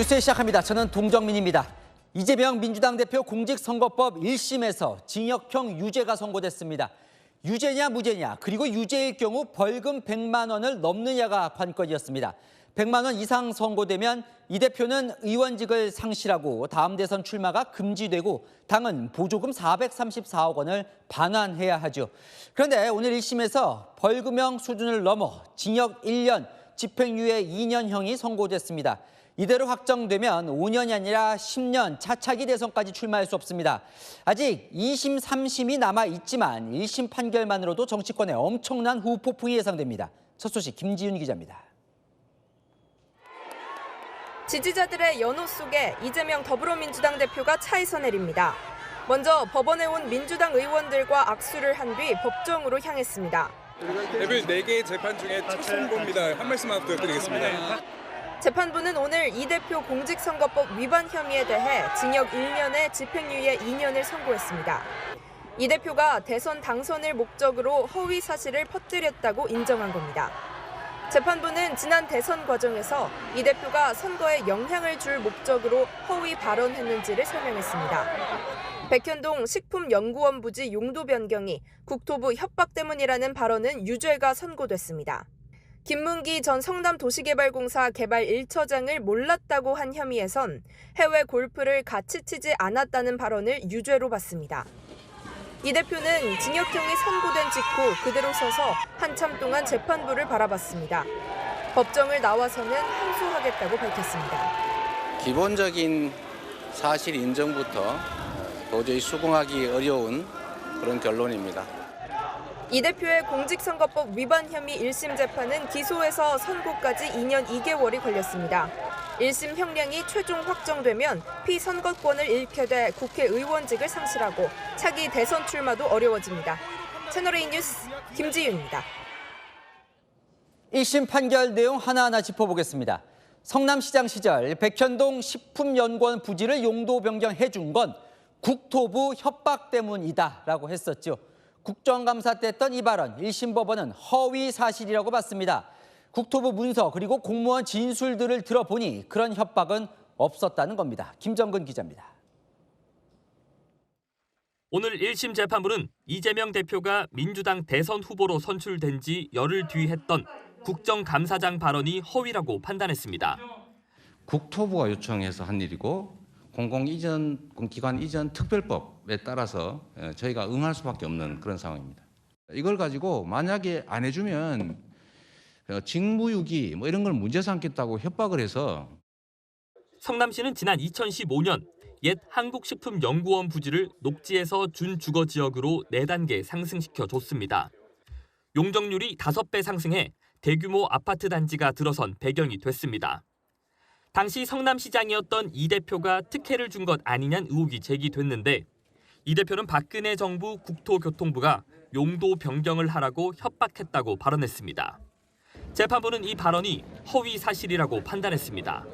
뉴스 시작합니다. 저는 동정민입니다. 이재명 민주당 대표 공직선거법 1심에서 징역형 유죄가 선고됐습니다. 유죄냐 무죄냐 그리고 유죄일 경우 벌금 100만 원을 넘느냐가 관건이었습니다. 100만 원 이상 선고되면 이 대표는 의원직을 상실하고 다음 대선 출마가 금지되고 당은 보조금 434억 원을 반환해야 하죠. 그런데 오늘 1심에서 벌금형 수준을 넘어 징역 1년, 집행유예 2년형이 선고됐습니다. 이대로 확정되면 5년이 아니라 10년 차차기 대선까지 출마할 수 없습니다. 아직 2심, 3심이 남아있지만 1심 판결만으로도 정치권에 엄청난 후폭풍이 예상됩니다. 첫 소식 김지윤 기자입니다. 지지자들의 연호 속에 이재명 더불어민주당 대표가 차에서 내립니다. 먼저 법원에 온 민주당 의원들과 악수를 한 뒤 법정으로 향했습니다. 대표 4개의 재판 중에 첫 선고입니다. 한 말씀만 부탁드리겠습니다. 재판부는 오늘 이 대표 공직선거법 위반 혐의에 대해 징역 1년에 집행유예 2년을 선고했습니다. 이 대표가 대선 당선을 목적으로 허위 사실을 퍼뜨렸다고 인정한 겁니다. 재판부는 지난 대선 과정에서 이 대표가 선거에 영향을 줄 목적으로 허위 발언했는지를 설명했습니다. 백현동 식품연구원 부지 용도 변경이 국토부 협박 때문이라는 발언은 유죄가 선고됐습니다. 김문기 전 성남도시개발공사 개발 1처장을 몰랐다고 한 혐의에선 해외 골프를 같이 치지 않았다는 발언을 유죄로 봤습니다. 이 대표는 징역형이 선고된 직후 그대로 서서 한참 동안 재판부를 바라봤습니다. 법정을 나와서는 항소하겠다고 밝혔습니다. 기본적인 사실 인정부터 도저히 수긍하기 어려운 그런 결론입니다. 이 대표의 공직선거법 위반 혐의 1심 재판은 기소에서 선고까지 2년 2개월이 걸렸습니다. 1심 형량이 최종 확정되면 피선거권을 잃게 돼 국회의원직을 상실하고 차기 대선 출마도 어려워집니다. 채널A 뉴스 김지윤입니다. 1심 판결 내용 하나하나 짚어보겠습니다. 성남시장 시절 백현동 식품연구원 부지를 용도 변경해준 건 국토부 협박 때문이다라고 했었죠. 국정감사 때 했던 이 발언 1심 법원은 허위 사실이라고 봤습니다. 국토부 문서 그리고 공무원 진술들을 들어보니 그런 협박은 없었다는 겁니다. 김정근 기자입니다. 오늘 1심 재판부는 이재명 대표가 민주당 대선 후보로 선출된 지 열흘 뒤 했던 국정감사장 발언이 허위라고 판단했습니다. 국토부가 요청해서 한 일이고 공공기관 이전 특별법에 따라서 저희가 응할 수밖에 없는 그런 상황입니다. 이걸 가지고 만약에 안 해주면 직무유기 이런 걸 문제 삼겠다고 협박을 해서 성남시는 지난 2015년 옛 한국식품연구원 부지를 녹지에서 준주거지역으로 4단계 상승시켜 줬습니다. 용적률이 5배 상승해 대규모 아파트 단지가 들어선 배경이 됐습니다. 당시 성남시장이었던 이 대표가 특혜를 준 것 아니냐는 의혹이 제기됐는데 이 대표는 박근혜 정부 국토교통부가 용도 변경을 하라고 협박했다고 발언했습니다. 재판부는 이 발언이 허위 사실이라고 판단했습니다.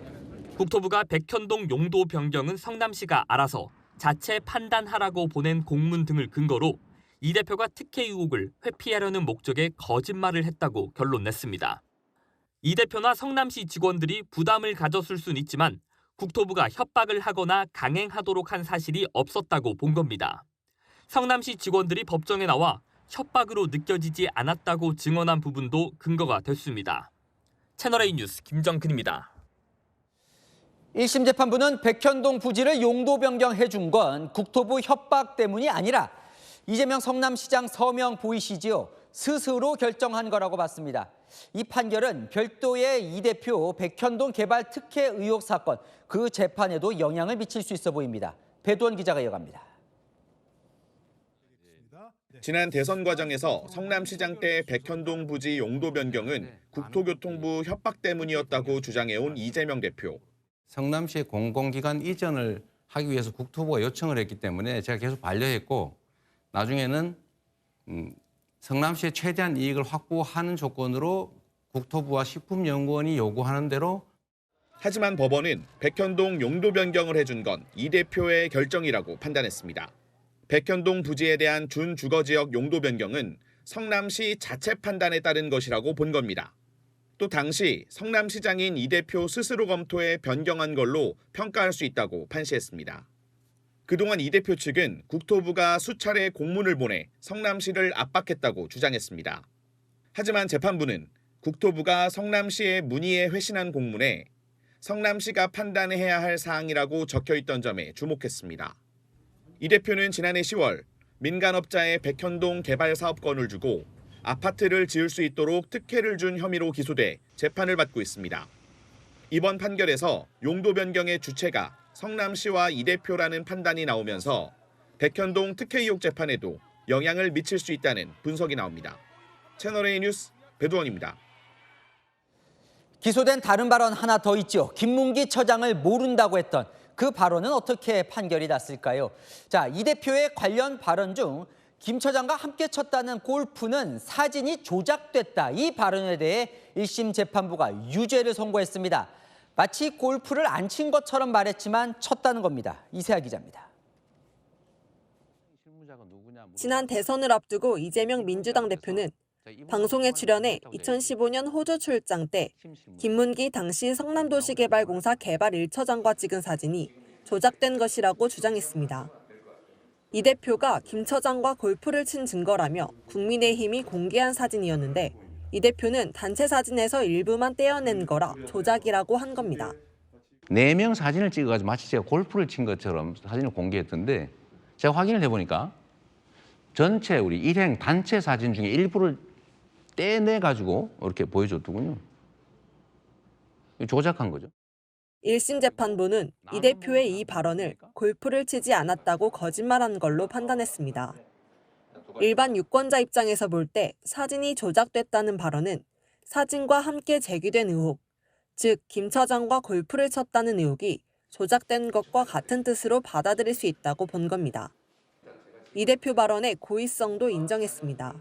국토부가 백현동 용도 변경은 성남시가 알아서 자체 판단하라고 보낸 공문 등을 근거로 이 대표가 특혜 의혹을 회피하려는 목적의 거짓말을 했다고 결론 냈습니다. 이 대표나 성남시 직원들이 부담을 가졌을 수는 있지만 국토부가 협박을 하거나 강행하도록 한 사실이 없었다고 본 겁니다. 성남시 직원들이 법정에 나와 협박으로 느껴지지 않았다고 증언한 부분도 근거가 됐습니다. 채널A 뉴스 김정근입니다. 1심 재판부는 백현동 부지를 용도 변경해준 건 국토부 협박 때문이 아니라 이재명 성남시장 서명 보이시지요? 스스로 결정한 거라고 봤습니다. 이 판결은 별도의 이 대표 백현동 개발 특혜 의혹 사건 그 재판에도 영향을 미칠 수 있어 보입니다. 배두원 기자가 이어갑니다. 지난 대선 과정에서 성남시장 때 백현동 부지 용도 변경은 국토교통부 협박 때문이었다고 주장해온 이재명 대표. 성남시의 공공기관 이전을 하기 위해서 국토부가 요청을 했기 때문에 제가 계속 반려했고 나중에는 성남시의 최대한 이익을 확보하는 조건으로 국토부와 식품연구원이 요구하는 대로 하지만 법원은 백현동 용도 변경을 해준 건 이 대표의 결정이라고 판단했습니다. 백현동 부지에 대한 준주거지역 용도 변경은 성남시 자체 판단에 따른 것이라고 본 겁니다. 또 당시 성남시장인 이 대표 스스로 검토해 변경한 걸로 평가할 수 있다고 판시했습니다. 그동안 이 대표 측은 국토부가 수차례 공문을 보내 성남시를 압박했다고 주장했습니다. 하지만 재판부는 국토부가 성남시의 문의에 회신한 공문에 성남시가 판단해야 할 사항이라고 적혀있던 점에 주목했습니다. 이 대표는 지난해 10월 민간업자의 백현동 개발 사업권을 주고 아파트를 지을 수 있도록 특혜를 준 혐의로 기소돼 재판을 받고 있습니다. 이번 판결에서 용도 변경의 주체가 성남시와 이 대표라는 판단이 나오면서 백현동 특혜 의혹 재판에도 영향을 미칠 수 있다는 분석이 나옵니다. 채널A 뉴스 배두원입니다. 기소된 다른 발언 하나 더 있죠. 김문기 처장을 모른다고 했던 그 발언은 어떻게 판결이 났을까요? 자, 이 대표의 관련 발언 중 김 처장과 함께 쳤다는 골프는 사진이 조작됐다. 이 발언에 대해 1심 재판부가 유죄를 선고했습니다. 마치 골프를 안 친 것처럼 말했지만 쳤다는 겁니다. 이세아 기자입니다. 지난 대선을 앞두고 이재명 민주당 대표는 방송에 출연해 2015년 호주 출장 때 김문기 당시 성남도시개발공사 개발 1처장과 찍은 사진이 조작된 것이라고 주장했습니다. 이 대표가 김 처장과 골프를 친 증거라며 국민의힘이 공개한 사진이었는데 이 대표는 단체 사진에서 일부만 떼어낸 거라 조작이라고 한 겁니다. 4명 사진을 찍어가지고 마치 제가 골프를 친 것처럼 사진을 공개했던데 제가 확인을 해보니까 전체 우리 일행 단체 사진 중에 일부를 떼내가지고 이렇게 보여줬더군요. 조작한 거죠. 1심 재판부는 이 대표의 이 발언을 골프를 치지 않았다고 거짓말한 걸로 판단했습니다. 일반 유권자 입장에서 볼 때 사진이 조작됐다는 발언은 사진과 함께 제기된 의혹, 즉 김 처장과 골프를 쳤다는 의혹이 조작된 것과 같은 뜻으로 받아들일 수 있다고 본 겁니다. 이 대표 발언의 고의성도 인정했습니다.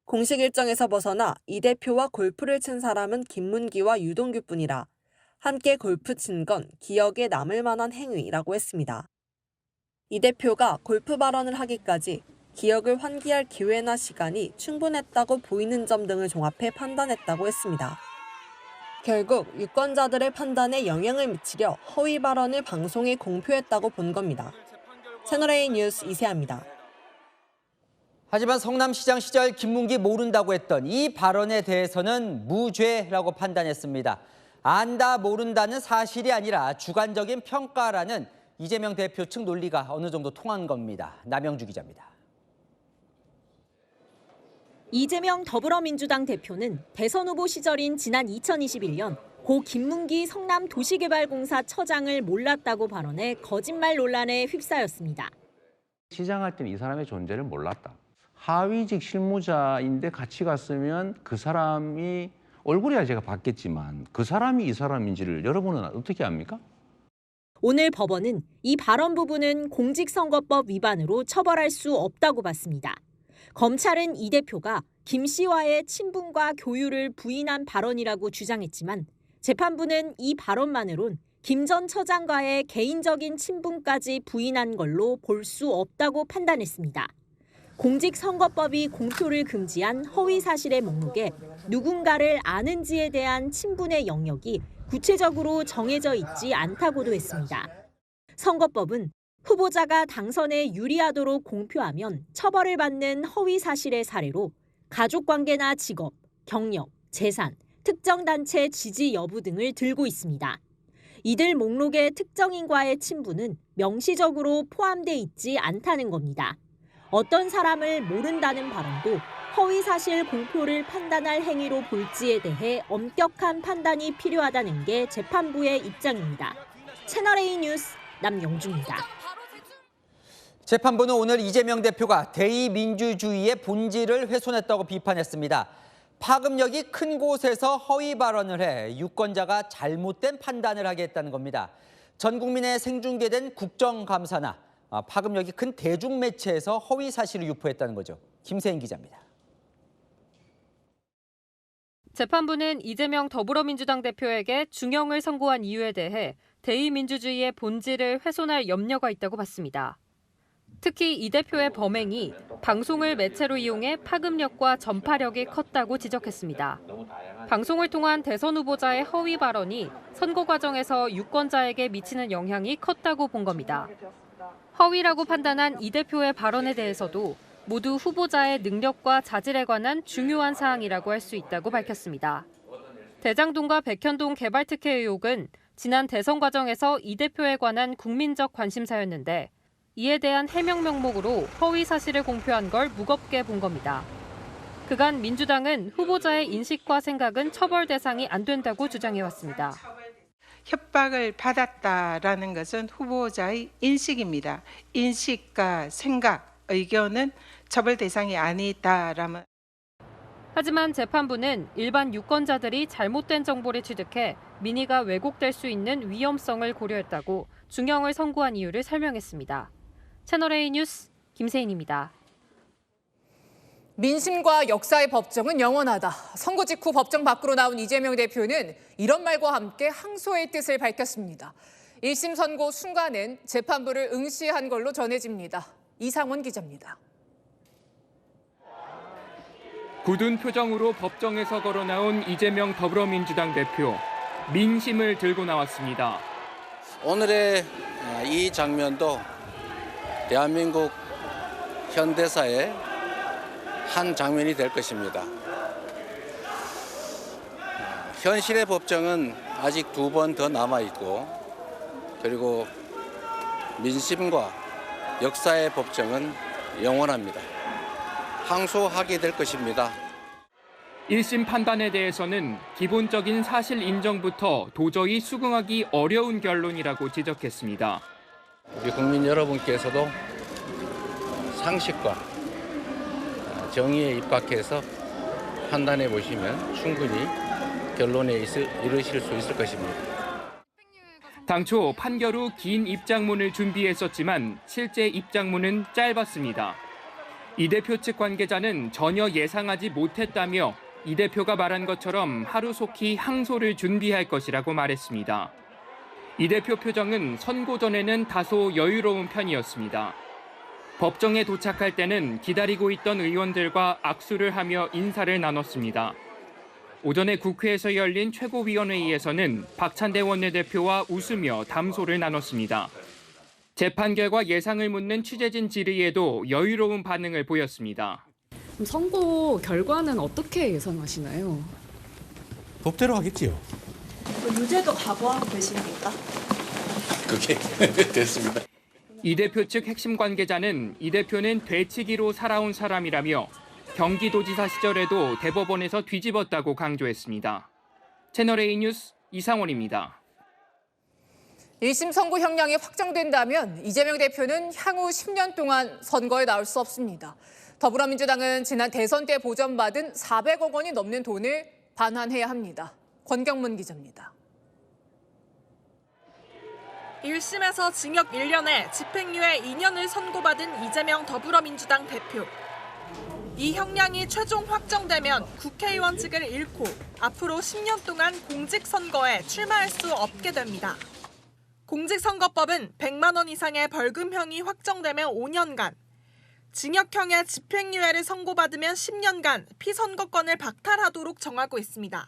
공식 일정에서 벗어나 이 대표와 골프를 친 사람은 김문기와 유동규뿐이라 함께 골프 친 건 기억에 남을 만한 행위라고 했습니다. 이 대표가 골프 발언을 하기까지 기억을 환기할 기회나 시간이 충분했다고 보이는 점 등을 종합해 판단했다고 했습니다. 결국 유권자들의 판단에 영향을 미치려 허위 발언을 방송에 공표했다고 본 겁니다. 채널A 뉴스 이세아입니다. 하지만 성남시장 시절 김문기 모른다고 했던 이 발언에 대해서는 무죄라고 판단했습니다. 안다 모른다는 사실이 아니라 주관적인 평가라는 이재명 대표 측 논리가 어느 정도 통한 겁니다. 남영주 기자입니다. 이재명 더불어민주당 대표는 대선 후보 시절인 지난 2021년 고 김문기 성남도시개발공사 처장을 몰랐다고 발언해 거짓말 논란에 휩싸였습니다. 시장할 때는 이 사람의 존재를 몰랐다. 하위직 실무자인데 같이 갔으면 그 사람이 얼굴이야 제가 봤겠지만 그 사람이 이 사람인지를 여러분은 어떻게 압니까? 오늘 법원은 이 발언 부분은 공직선거법 위반으로 처벌할 수 없다고 봤습니다. 검찰은 이 대표가 김 씨와의 친분과 교유를 부인한 발언이라고 주장했지만 재판부는 이 발언만으론 김 전 처장과의 개인적인 친분까지 부인한 걸로 볼 수 없다고 판단했습니다. 공직선거법이 공표를 금지한 허위 사실의 목록에 누군가를 아는지에 대한 친분의 영역이 구체적으로 정해져 있지 않다고도 했습니다. 선거법은 후보자가 당선에 유리하도록 공표하면 처벌을 받는 허위 사실의 사례로 가족관계나 직업, 경력, 재산, 특정 단체 지지 여부 등을 들고 있습니다. 이들 목록의 특정인과의 친분은 명시적으로 포함돼 있지 않다는 겁니다. 어떤 사람을 모른다는 발언도 허위 사실 공표를 판단할 행위로 볼지에 대해 엄격한 판단이 필요하다는 게 재판부의 입장입니다. 채널A 뉴스 남영주입니다. 재판부는 오늘 이재명 대표가 대의민주주의의 본질을 훼손했다고 비판했습니다. 파급력이 큰 곳에서 허위 발언을 해 유권자가 잘못된 판단을 하게 했다는 겁니다. 전 국민에 생중계된 국정감사나 파급력이 큰 대중매체에서 허위 사실을 유포했다는 거죠. 김세인 기자입니다. 재판부는 이재명 더불어민주당 대표에게 중형을 선고한 이유에 대해 대의민주주의의 본질을 훼손할 염려가 있다고 봤습니다. 특히 이 대표의 범행이 방송을 매체로 이용해 파급력과 전파력이 컸다고 지적했습니다. 방송을 통한 대선 후보자의 허위 발언이 선거 과정에서 유권자에게 미치는 영향이 컸다고 본 겁니다. 허위라고 판단한 이 대표의 발언에 대해서도 모두 후보자의 능력과 자질에 관한 중요한 사항이라고 할 수 있다고 밝혔습니다. 대장동과 백현동 개발특혜 의혹은 지난 대선 과정에서 이 대표에 관한 국민적 관심사였는데 이에 대한 해명 명목으로 허위 사실을 공표한 걸 무겁게 본 겁니다. 그간 민주당은 후보자의 인식과 생각은 처벌 대상이 안 된다고 주장해왔습니다. 협박을 받았다라는 것은 후보자의 인식입니다. 인식과 생각, 의견은 처벌 대상이 아니다라면. 하지만 재판부는 일반 유권자들이 잘못된 정보를 취득해 민의가 왜곡될 수 있는 위험성을 고려했다고 중형을 선고한 이유를 설명했습니다. 채널A 뉴스 김세인입니다. 민심과 역사의 법정은 영원하다. 선거 직후 법정 밖으로 나온 이재명 대표는 이런 말과 함께 항소의 뜻을 밝혔습니다. 1심 선고 순간엔 재판부를 응시한 걸로 전해집니다. 이상원 기자입니다. 굳은 표정으로 법정에서 걸어 나온 이재명 더불어민주당 대표. 민심을 들고 나왔습니다. 오늘의 이 장면도 대한민국 현대사의 한 장면이 될 것입니다. 현실의 법정은 아직 2번 더 남아있고, 그리고 민심과 역사의 법정은 영원합니다. 항소하게 될 것입니다. 1심 판단에 대해서는 기본적인 사실 인정부터 도저히 수긍하기 어려운 결론이라고 지적했습니다. 우리 국민 여러분께서도 상식과 정의에 입각해서 판단해 보시면 충분히 결론에 이르실 수 있을 것입니다. 당초 판결 후 긴 입장문을 준비했었지만 실제 입장문은 짧았습니다. 이 대표 측 관계자는 전혀 예상하지 못했다며 이 대표가 말한 것처럼 하루속히 항소를 준비할 것이라고 말했습니다. 이 대표 표정은 선고 전에는 다소 여유로운 편이었습니다. 법정에 도착할 때는 기다리고 있던 의원들과 악수를 하며 인사를 나눴습니다. 오전에 국회에서 열린 최고위원회의에서는 박찬대 원내대표와 웃으며 담소를 나눴습니다. 재판 결과 예상을 묻는 취재진 질의에도 여유로운 반응을 보였습니다. 선고 결과는 어떻게 예상하시나요? 법대로 하겠지요. 유죄도 각오하고 계십니까? 그게 됐습니다. 이 대표 측 핵심 관계자는 이 대표는 되치기로 살아온 사람이라며 경기도지사 시절에도 대법원에서 뒤집었다고 강조했습니다. 채널A 뉴스 이상원입니다. 1심 선고 형량이 확정된다면 이재명 대표는 향후 10년 동안 선거에 나올 수 없습니다. 더불어민주당은 지난 대선 때 보전받은 400억 원이 넘는 돈을 반환해야 합니다. 권경문 기자입니다. 1심에서 징역 1년에 집행유예 2년을 선고받은 이재명 더불어민주당 대표. 이 형량이 최종 확정되면 국회의원 직을 잃고 앞으로 10년 동안 공직선거에 출마할 수 없게 됩니다. 공직선거법은 100만 원 이상의 벌금형이 확정되면 5년간, 징역형의 집행유예를 선고받으면 10년간 피선거권을 박탈하도록 정하고 있습니다.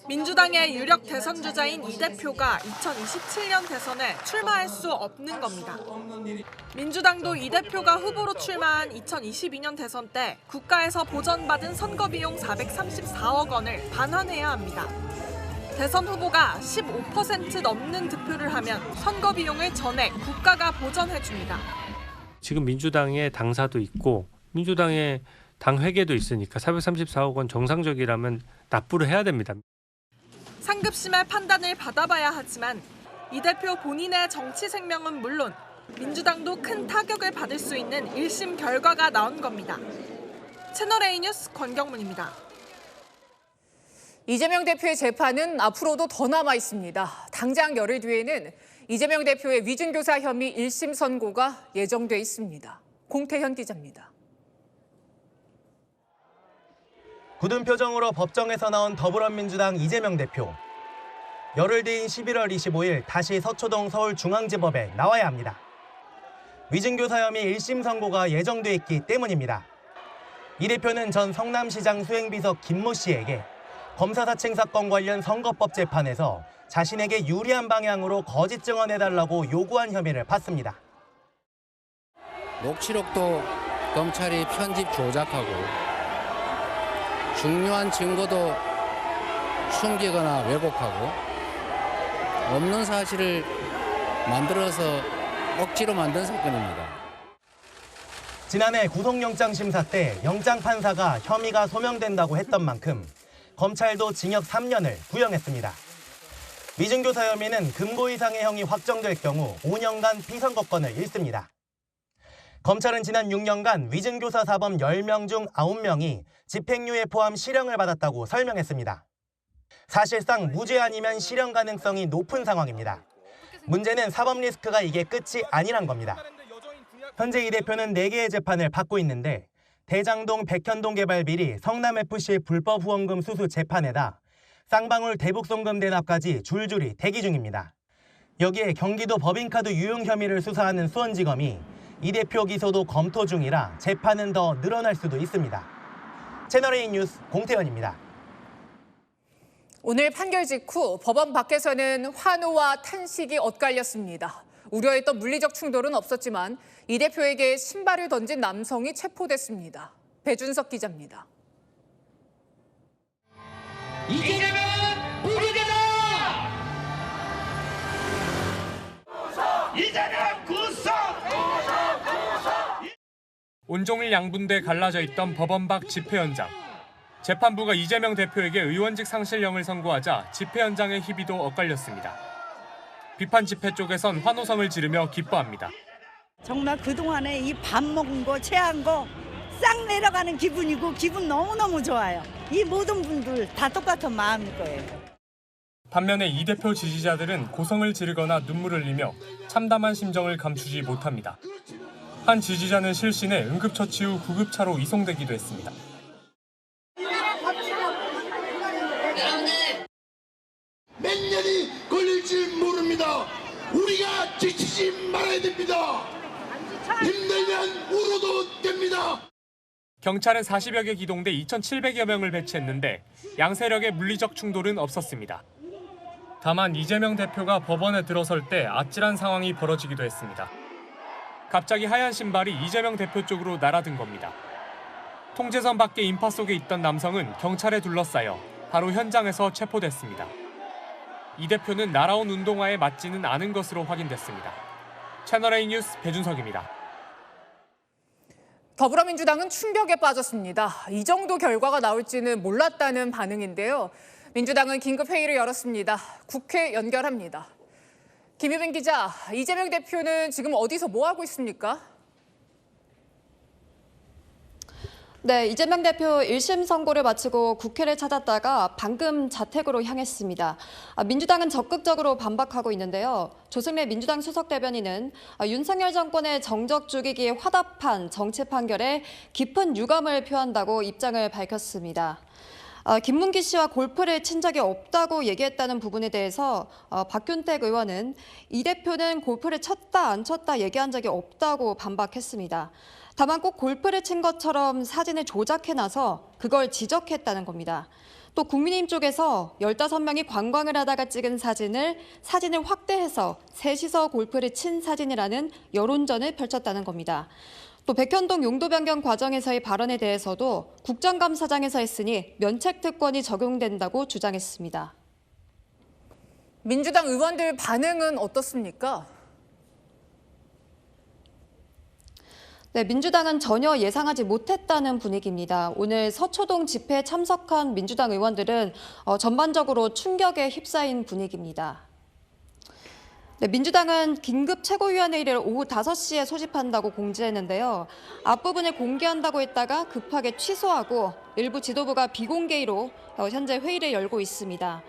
민주당의 유력 대선 주자인 이 대표가 2027년 대선에 출마할 수 없는 겁니다. 민주당도 이 대표가 후보로 출마한 2022년 대선 때 국가에서 보전받은 선거비용 434억 원을 반환해야 합니다. 대선 후보가 15% 넘는 득표를 하면 선거비용을 전액 국가가 보전해줍니다. 지금 민주당의 당사도 있고 민주당의 당 회계도 있으니까 434억 원 정상적이라면 납부를 해야 됩니다. 상급심의 판단을 받아봐야 하지만 이 대표 본인의 정치 생명은 물론 민주당도 큰 타격을 받을 수 있는 1심 결과가 나온 겁니다. 채널A 뉴스 권경문입니다. 이재명 대표의 재판은 앞으로도 더 남아 있습니다. 당장 열흘 뒤에는 이재명 대표의 위중교사 혐의 1심 선고가 예정돼 있습니다. 공태현 기자입니다. 굳은 표정으로 법정에서 나온 더불어민주당 이재명 대표. 열흘 뒤인 11월 25일 다시 서초동 서울중앙지법에 나와야 합니다. 위증교사 혐의 1심 선고가 예정돼 있기 때문입니다. 이 대표는 전 성남시장 수행비서 김모 씨에게 검사 사칭 사건 관련 선거법 재판에서 자신에게 유리한 방향으로 거짓 증언해달라고 요구한 혐의를 받습니다. 녹취록도 검찰이 편집 조작하고 중요한 증거도 숨기거나 왜곡하고 없는 사실을 만들어서 억지로 만든 사건입니다. 지난해 구속영장 심사 때 영장 판사가 혐의가 소명된다고 했던 만큼 검찰도 징역 3년을 구형했습니다. 위증교사 혐의는 금고 이상의 형이 확정될 경우 5년간 피선거권을 잃습니다. 검찰은 지난 6년간 위증교사 사범 10명 중 9명이 집행유예 포함 실형을 받았다고 설명했습니다. 사실상 무죄 아니면 실형 가능성이 높은 상황입니다. 문제는 사법 리스크가 이게 끝이 아니란 겁니다. 현재 이 대표는 4개의 재판을 받고 있는데 대장동 백현동 개발 비리 성남FC의 불법 후원금 수수 재판에다 쌍방울 대북송금 대납까지 줄줄이 대기 중입니다. 여기에 경기도 법인카드 유용 혐의를 수사하는 수원지검이 이 대표 기소도 검토 중이라 재판은 더 늘어날 수도 있습니다. 채널A 뉴스 공태현입니다. 오늘 판결 직후 법원 밖에서는 환호와 탄식이 엇갈렸습니다. 우려했던 물리적 충돌은 없었지만 이 대표에게 신발을 던진 남성이 체포됐습니다. 배준석 기자입니다. 이재명은 무죄다! 이재명 구속! 온종일 양분돼 갈라져 있던 법원 밖 집회 현장. 재판부가 이재명 대표에게 의원직 상실령을 선고하자 집회 현장의 희비도 엇갈렸습니다. 비판 집회 쪽에선 환호성을 지르며 기뻐합니다. 정말 그동안에 이 밥 먹은 거, 체한 거 싹 내려가는 기분이고 기분 너무너무 좋아요. 이 모든 분들 다 똑같은 마음일 거예요. 반면에 이 대표 지지자들은 고성을 지르거나 눈물을 흘리며 참담한 심정을 감추지 못합니다. 한 지지자는 실신해 응급처치 후 구급차로 이송되기도 했습니다. 몇 년이 걸릴지 모릅니다. 우리가 지치지 말아야 됩니다. 힘들면 울어도 됩니다. 경찰은 40여 개 기동대 2,700여 명을 배치했는데 양세력의 물리적 충돌은 없었습니다. 다만 이재명 대표가 법원에 들어설 때 아찔한 상황이 벌어지기도 했습니다. 갑자기 하얀 신발이 이재명 대표 쪽으로 날아든 겁니다. 통제선 밖의 인파 속에 있던 남성은 경찰에 둘러싸여 바로 현장에서 체포됐습니다. 이 대표는 날아온 운동화에 맞지는 않은 것으로 확인됐습니다. 채널A 뉴스 배준석입니다. 더불어민주당은 충격에 빠졌습니다. 이 정도 결과가 나올지는 몰랐다는 반응인데요. 민주당은 긴급회의를 열었습니다. 국회 연결합니다. 김유빈 기자, 이재명 대표는 지금 어디서 뭐 하고 있습니까? 네, 이재명 대표 1심 선고를 마치고 국회를 찾았다가 방금 자택으로 향했습니다. 민주당은 적극적으로 반박하고 있는데요. 조승래 민주당 수석 대변인은 윤석열 정권의 정적 죽이기에 화답한 정치 판결에 깊은 유감을 표한다고 입장을 밝혔습니다. 김문기 씨와 골프를 친 적이 없다고 얘기했다는 부분에 대해서 박균택 의원은 이 대표는 골프를 쳤다 안 쳤다 얘기한 적이 없다고 반박했습니다. 다만 꼭 골프를 친 것처럼 사진을 조작해놔서 그걸 지적했다는 겁니다. 또 국민의힘 쪽에서 15명이 관광을 하다가 찍은 사진을 확대해서 셋이서 골프를 친 사진이라는 여론전을 펼쳤다는 겁니다. 또 백현동 용도 변경 과정에서의 발언에 대해서도 국정감사장에서 했으니 면책특권이 적용된다고 주장했습니다. 민주당 의원들 반응은 어떻습니까? 네, 민주당은 전혀 예상하지 못했다는 분위기입니다. 오늘 서초동 집회에 참석한 민주당 의원들은 전반적으로 충격에 휩싸인 분위기입니다. 네, 민주당은 긴급 최고위원회의를 오후 5시에 소집한다고 공지했는데요. 앞부분을 공개한다고 했다가 급하게 취소하고 일부 지도부가 비공개로 현재 회의를 열고 있습니다.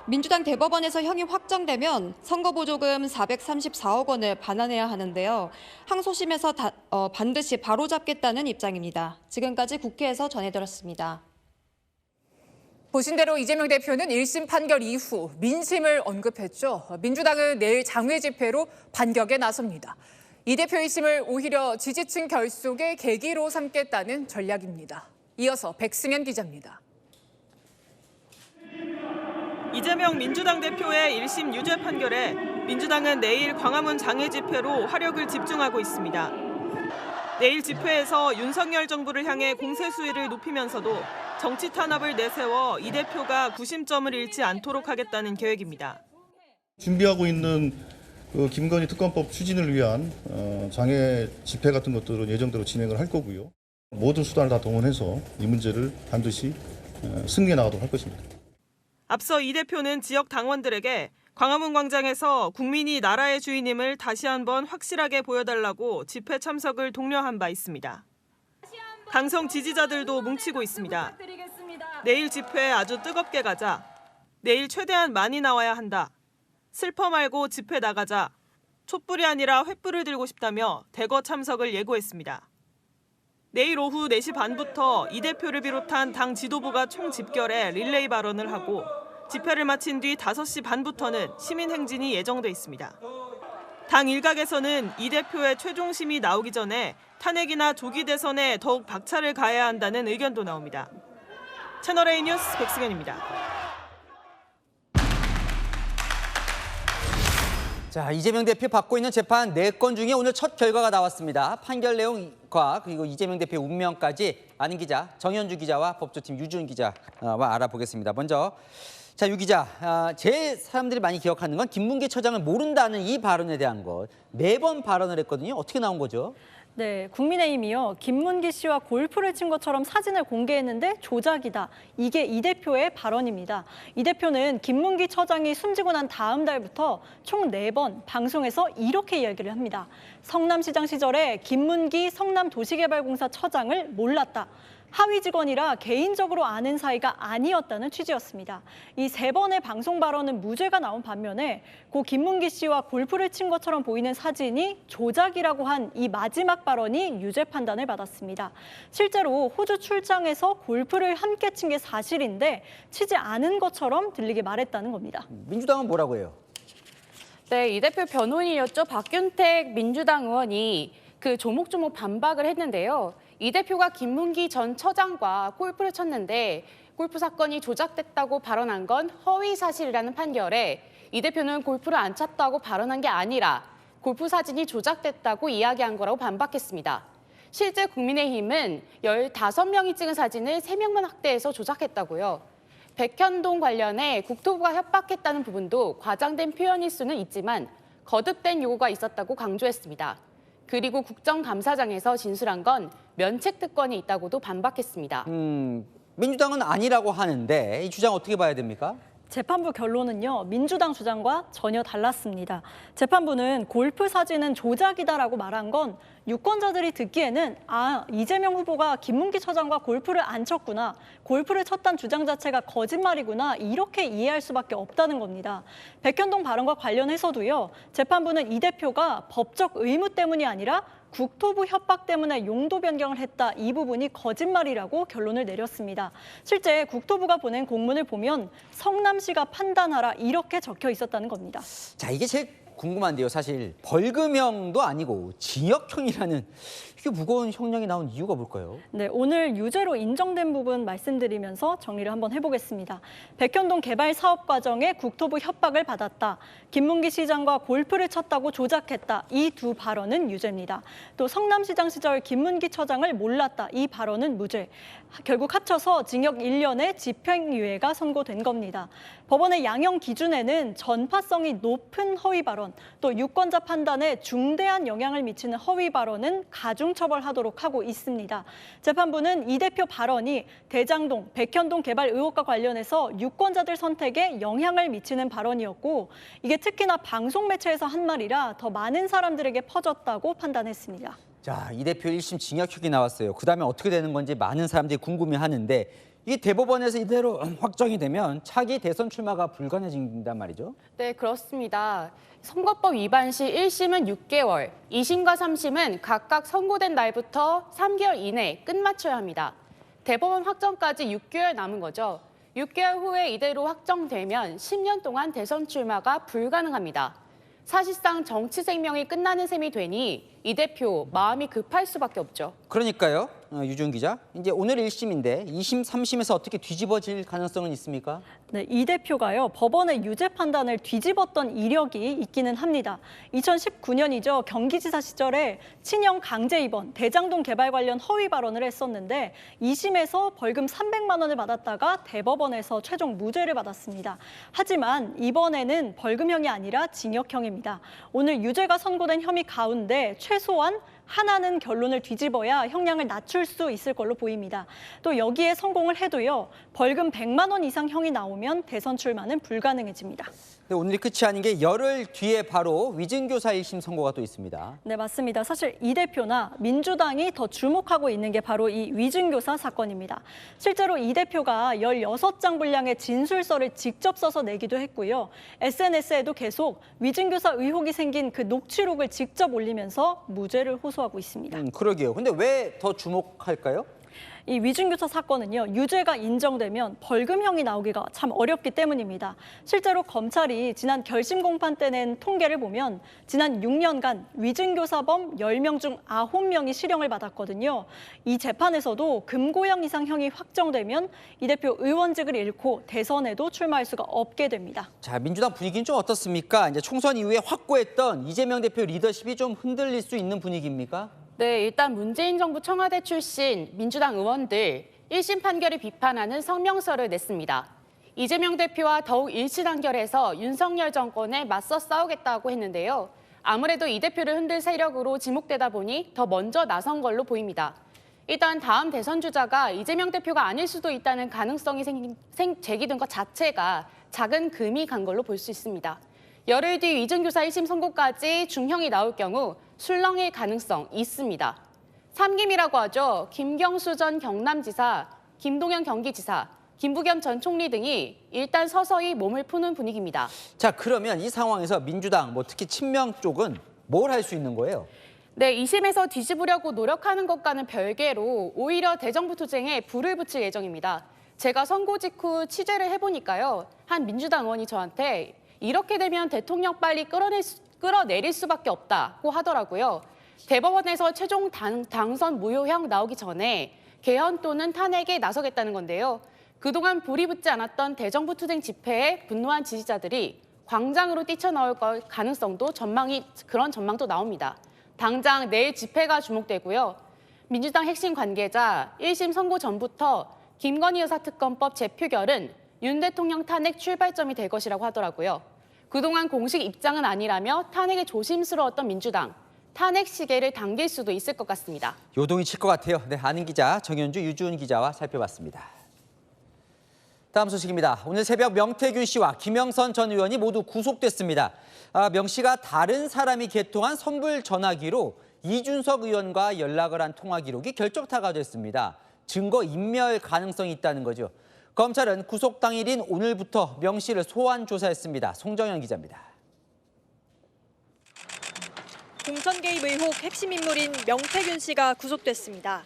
민주당 대법원에서 형이 확정되면 선거보조금 434억 원을 반환해야 하는데요. 항소심에서 반드시 바로잡겠다는 입장입니다. 지금까지 국회에서 전해드렸습니다. 보신 대로 이재명 대표는 1심 판결 이후 민심을 언급했죠. 민주당은 내일 장외 집회로 반격에 나섭니다. 이 대표 1심을 오히려 지지층 결속의 계기로 삼겠다는 전략입니다. 이어서 백승현 기자입니다. 이재명 민주당 대표의 1심 유죄 판결에 민주당은 내일 광화문 장애 집회로 화력을 집중하고 있습니다. 내일 집회에서 윤석열 정부를 향해 공세 수위를 높이면서도 정치 탄압을 내세워 이 대표가 구심점을 잃지 않도록 하겠다는 계획입니다. 준비하고 있는 김건희 특검법 추진을 위한 장애 집회 같은 것들은 예정대로 진행을 할 거고요. 모든 수단을 다 동원해서 이 문제를 반드시 승리해 나가도록 할 것입니다. 앞서 이 대표는 지역 당원들에게 광화문 광장에서 국민이 나라의 주인임을 다시 한번 확실하게 보여달라고 집회 참석을 독려한 바 있습니다. 강성 지지자들도 뭉치고 있습니다. 내일 집회 아주 뜨겁게 가자. 내일 최대한 많이 나와야 한다. 슬퍼 말고 집회 나가자. 촛불이 아니라 횃불을 들고 싶다며 대거 참석을 예고했습니다. 내일 오후 4시 반부터 이 대표를 비롯한 당 지도부가 총집결해 릴레이 발언을 하고 집회를 마친 뒤 5시 반부터는 시민행진이 예정돼 있습니다. 당 일각에서는 이 대표의 최종심이 나오기 전에 탄핵이나 조기 대선에 더욱 박차를 가해야 한다는 의견도 나옵니다. 채널A 뉴스 백승현입니다. 자, 이재명 대표 받고 있는 재판 4건 중에 오늘 첫 결과가 나왔습니다. 판결 내용과 그리고 이재명 대표의 운명까지 아는 기자 정현주 기자와 법조팀 유준 기자와 알아보겠습니다. 먼저 자, 유 기자, 제일 사람들이 많이 기억하는 건 김문기 처장을 모른다는 이 발언에 대한 것. 4번 발언을 했거든요. 어떻게 나온 거죠? 네, 국민의힘이요. 김문기 씨와 골프를 친 것처럼 사진을 공개했는데 조작이다. 이게 이 대표의 발언입니다. 이 대표는 김문기 처장이 숨지고 난 다음 달부터 총 4번 방송에서 이렇게 이야기를 합니다. 성남시장 시절에 김문기 성남도시개발공사 처장을 몰랐다. 하위 직원이라 개인적으로 아는 사이가 아니었다는 취지였습니다. 이 3번의 방송 발언은 무죄가 나온 반면에 고 김문기 씨와 골프를 친 것처럼 보이는 사진이 조작이라고 한 이 마지막 발언이 유죄 판단을 받았습니다. 실제로 호주 출장에서 골프를 함께 친 게 사실인데 치지 않은 것처럼 들리게 말했다는 겁니다. 민주당은 뭐라고 해요? 네, 이 대표 변호인이었죠. 박균택 민주당 의원이 조목조목 반박을 했는데요. 이 대표가 김문기 전 처장과 골프를 쳤는데 골프 사건이 조작됐다고 발언한 건 허위 사실이라는 판결에 이 대표는 골프를 안 쳤다고 발언한 게 아니라 골프 사진이 조작됐다고 이야기한 거라고 반박했습니다. 실제 국민의힘은 15명이 찍은 사진을 3명만 확대해서 조작했다고요. 백현동 관련해 국토부가 협박했다는 부분도 과장된 표현일 수는 있지만 거듭된 요구가 있었다고 강조했습니다. 그리고 국정감사장에서 진술한 건 면책 특권이 있다고도 반박했습니다. 민주당은 아니라고 하는데 이 주장 어떻게 봐야 됩니까? 재판부 결론은요, 민주당 주장과 전혀 달랐습니다. 재판부는 골프 사진은 조작이다라고 말한 건 유권자들이 듣기에는 이재명 후보가 김문기 처장과 골프를 안 쳤구나, 골프를 쳤다는 주장 자체가 거짓말이구나 이렇게 이해할 수밖에 없다는 겁니다. 백현동 발언과 관련해서도요, 재판부는 이 대표가 법적 의무 때문이 아니라 국토부 협박 때문에 용도 변경을 했다. 이 부분이 거짓말이라고 결론을 내렸습니다. 실제 국토부가 보낸 공문을 보면 성남시가 판단하라 이렇게 적혀 있었다는 겁니다. 자, 이게 제일 궁금한데요. 사실 벌금형도 아니고 징역형이라는 이게 무거운 형량이 나온 이유가 뭘까요? 네, 오늘 유죄로 인정된 부분 말씀드리면서 정리를 한번 해보겠습니다. 백현동 개발 사업 과정에 국토부 협박을 받았다. 김문기 시장과 골프를 쳤다고 조작했다. 이 두 발언은 유죄입니다. 또 성남시장 시절 김문기 처장을 몰랐다. 이 발언은 무죄. 결국 합쳐서 징역 1년의 집행유예가 선고된 겁니다. 법원의 양형 기준에는 전파성이 높은 허위 발언, 또 유권자 판단에 중대한 영향을 미치는 허위 발언은 가중처벌하도록 하고 있습니다. 재판부는 이 대표 발언이 대장동, 백현동 개발 의혹과 관련해서 유권자들 선택에 영향을 미치는 발언이었고 이게 특히나 방송 매체에서 한 말이라 더 많은 사람들에게 퍼졌다고 판단했습니다. 자, 이 대표 1심 징역형이 나왔어요. 그다음에 어떻게 되는 건지 많은 사람들이 궁금해하는데 이 대법원에서 이대로 확정이 되면 차기 대선 출마가 불가능해진단 말이죠? 네, 그렇습니다. 선거법 위반 시 1심은 6개월, 2심과 3심은 각각 선고된 날부터 3개월 이내에 끝마쳐야 합니다. 대법원 확정까지 6개월 남은 거죠. 6개월 후에 이대로 확정되면 10년 동안 대선 출마가 불가능합니다. 사실상 정치 생명이 끝나는 셈이 되니 이 대표 마음이 급할 수밖에 없죠. 그러니까요, 유준 기자. 이제 오늘 1심인데 2심, 3심에서 어떻게 뒤집어질 가능성은 있습니까? 네, 이 대표가요, 법원의 유죄 판단을 뒤집었던 이력이 있기는 합니다. 2019년이죠. 경기지사 시절에 친형 강제 입원, 대장동 개발 관련 허위 발언을 했었는데 2심에서 벌금 300만 원을 받았다가 대법원에서 최종 무죄를 받았습니다. 하지만 이번에는 벌금형이 아니라 징역형입니다. 오늘 유죄가 선고된 혐의 가운데 최소한 하나는 결론을 뒤집어야 형량을 낮출 수 있을 걸로 보입니다. 또 여기에 성공을 해도요, 벌금 100만 원 이상 형이 나오면 대선 출마는 불가능해집니다. 네, 오늘이 끝이 아닌 게 열흘 뒤에 바로 위증교사 1심 선고가 또 있습니다. 네, 맞습니다. 사실 이 대표나 민주당이 더 주목하고 있는 게 바로 이 위증교사 사건입니다. 실제로 이 대표가 16장 분량의 진술서를 직접 써서 내기도 했고요. SNS에도 계속 위증교사 의혹이 생긴 그 녹취록을 직접 올리면서 무죄를 호소하고 있습니다. 그러게요. 근데 왜 더 주목할까요? 이 위증교사 사건은요, 유죄가 인정되면 벌금형이 나오기가 참 어렵기 때문입니다. 실제로 검찰이 지난 결심 공판 때 낸 통계를 보면 지난 6년간 위증교사범 10명 중 9명이 실형을 받았거든요. 이 재판에서도 금고형 이상 형이 확정되면 이 대표 의원직을 잃고 대선에도 출마할 수가 없게 됩니다. 자, 민주당 분위기는 좀 어떻습니까? 이제 총선 이후에 확고했던 이재명 대표 리더십이 좀 흔들릴 수 있는 분위기입니까? 네, 일단 문재인 정부 청와대 출신 민주당 의원들 1심 판결을 비판하는 성명서를 냈습니다. 이재명 대표와 더욱 일치단결해서 윤석열 정권에 맞서 싸우겠다고 했는데요. 아무래도 이 대표를 흔들 세력으로 지목되다 보니 더 먼저 나선 걸로 보입니다. 일단 다음 대선 주자가 이재명 대표가 아닐 수도 있다는 가능성이 제기된 것 자체가 작은 금이 간 걸로 볼 수 있습니다. 열흘 뒤 위증교사 1심 선고까지 중형이 나올 경우 술렁일 가능성 있습니다. 3김이라고 하죠. 김경수 전 경남지사, 김동연 경기지사, 김부겸 전 총리 등이 일단 서서히 몸을 푸는 분위기입니다. 자, 그러면 이 상황에서 민주당, 특히 친명 쪽은 뭘 할 수 있는 거예요? 네, 2심에서 뒤집으려고 노력하는 것과는 별개로 오히려 대정부 투쟁에 불을 붙일 예정입니다. 제가 선고 직후 취재를 해보니까요. 한 민주당 의원이 저한테 이렇게 되면 대통령 빨리 끌어내릴 수밖에 없다고 하더라고요. 대법원에서 최종 당선 무효형 나오기 전에 개헌 또는 탄핵에 나서겠다는 건데요. 그동안 불이 붙지 않았던 대정부 투쟁 집회에 분노한 지지자들이 광장으로 뛰쳐나올 가능성도 그런 전망도 나옵니다. 당장 내일 집회가 주목되고요. 민주당 핵심 관계자 1심 선고 전부터 김건희 여사 특검법 재표결은 윤 대통령 탄핵 출발점이 될 것이라고 하더라고요. 그동안 공식 입장은 아니라며 탄핵에 조심스러웠던 민주당, 탄핵 시계를 당길 수도 있을 것 같습니다. 요동이 칠 것 같아요. 네, 아는 기자 정현주, 유준 기자와 살펴봤습니다. 다음 소식입니다. 오늘 새벽 명태균 씨와 김영선 전 의원이 모두 구속됐습니다. 명 씨가 다른 사람이 개통한 선불 전화기로 이준석 의원과 연락을 한 통화 기록이 결정타가 됐습니다. 증거 인멸 가능성이 있다는 거죠. 검찰은 구속 당일인 오늘부터 명 씨를 소환 조사했습니다. 송정현 기자입니다. 공천 개입 의혹 핵심 인물인 명태균 씨가 구속됐습니다.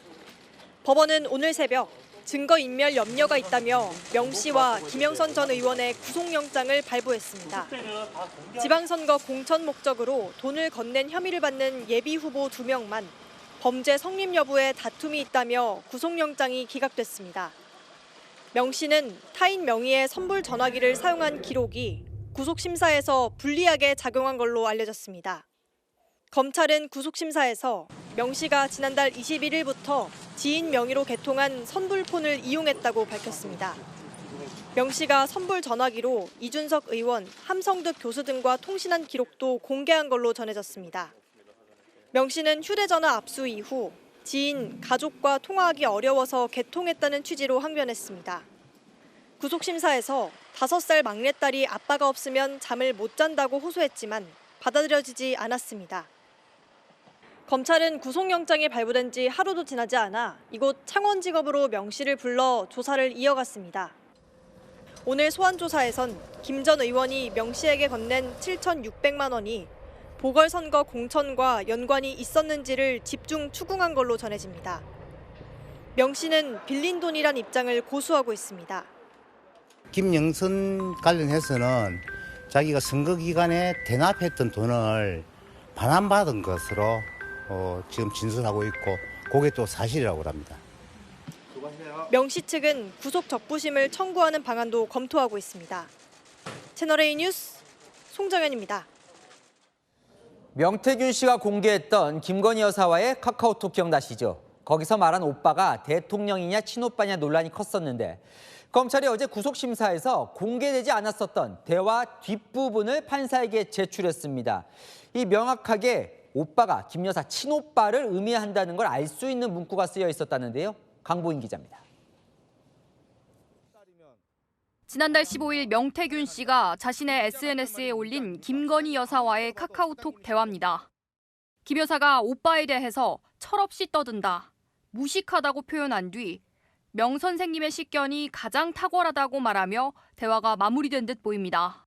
법원은 오늘 새벽 증거인멸 염려가 있다며 명 씨와 김영선 전 의원의 구속영장을 발부했습니다. 지방선거 공천 목적으로 돈을 건넨 혐의를 받는 예비후보 2명만 범죄 성립 여부에 다툼이 있다며 구속영장이 기각됐습니다. 명 씨는 타인 명의의 선불 전화기를 사용한 기록이 구속심사에서 불리하게 작용한 걸로 알려졌습니다. 검찰은 구속심사에서 명 씨가 지난달 21일부터 지인 명의로 개통한 선불폰을 이용했다고 밝혔습니다. 명 씨가 선불 전화기로 이준석 의원, 함성득 교수 등과 통신한 기록도 공개한 걸로 전해졌습니다. 명 씨는 휴대전화 압수 이후 지인, 가족과 통화하기 어려워서 개통했다는 취지로 항변했습니다. 구속심사에서 5살 막내딸이 아빠가 없으면 잠을 못 잔다고 호소했지만 받아들여지지 않았습니다. 검찰은 구속영장이 발부된 지 하루도 지나지 않아 이곳 창원지검으로 명 씨를 불러 조사를 이어갔습니다. 오늘 소환조사에선 김 전 의원이 명 씨에게 건넨 7,600만 원이 보궐선거 공천과 연관이 있었는지를 집중 추궁한 걸로 전해집니다. 명 씨는 빌린 돈이란 입장을 고수하고 있습니다. 김영선 관련해서는 자기가 선거 기간에 대납했던 돈을 반환받은 것으로 지금 진술하고 있고 그게 또 사실이라고 합니다. 명 씨 측은 구속 적부심을 청구하는 방안도 검토하고 있습니다. 채널A 뉴스 송정현입니다. 명태균 씨가 공개했던 김건희 여사와의 카카오톡 기억나시죠? 거기서 말한 오빠가 대통령이냐 친오빠냐 논란이 컸었는데 검찰이 어제 구속심사에서 공개되지 않았었던 대화 뒷부분을 판사에게 제출했습니다. 이 명확하게 오빠가 김 여사 친오빠를 의미한다는 걸 알 수 있는 문구가 쓰여 있었다는데요. 강보인 기자입니다. 지난달 15일 명태균 씨가 자신의 SNS에 올린 김건희 여사와의 카카오톡 대화입니다. 김 여사가 오빠에 대해서 철없이 떠든다, 무식하다고 표현한 뒤 명 선생님의 식견이 가장 탁월하다고 말하며 대화가 마무리된 듯 보입니다.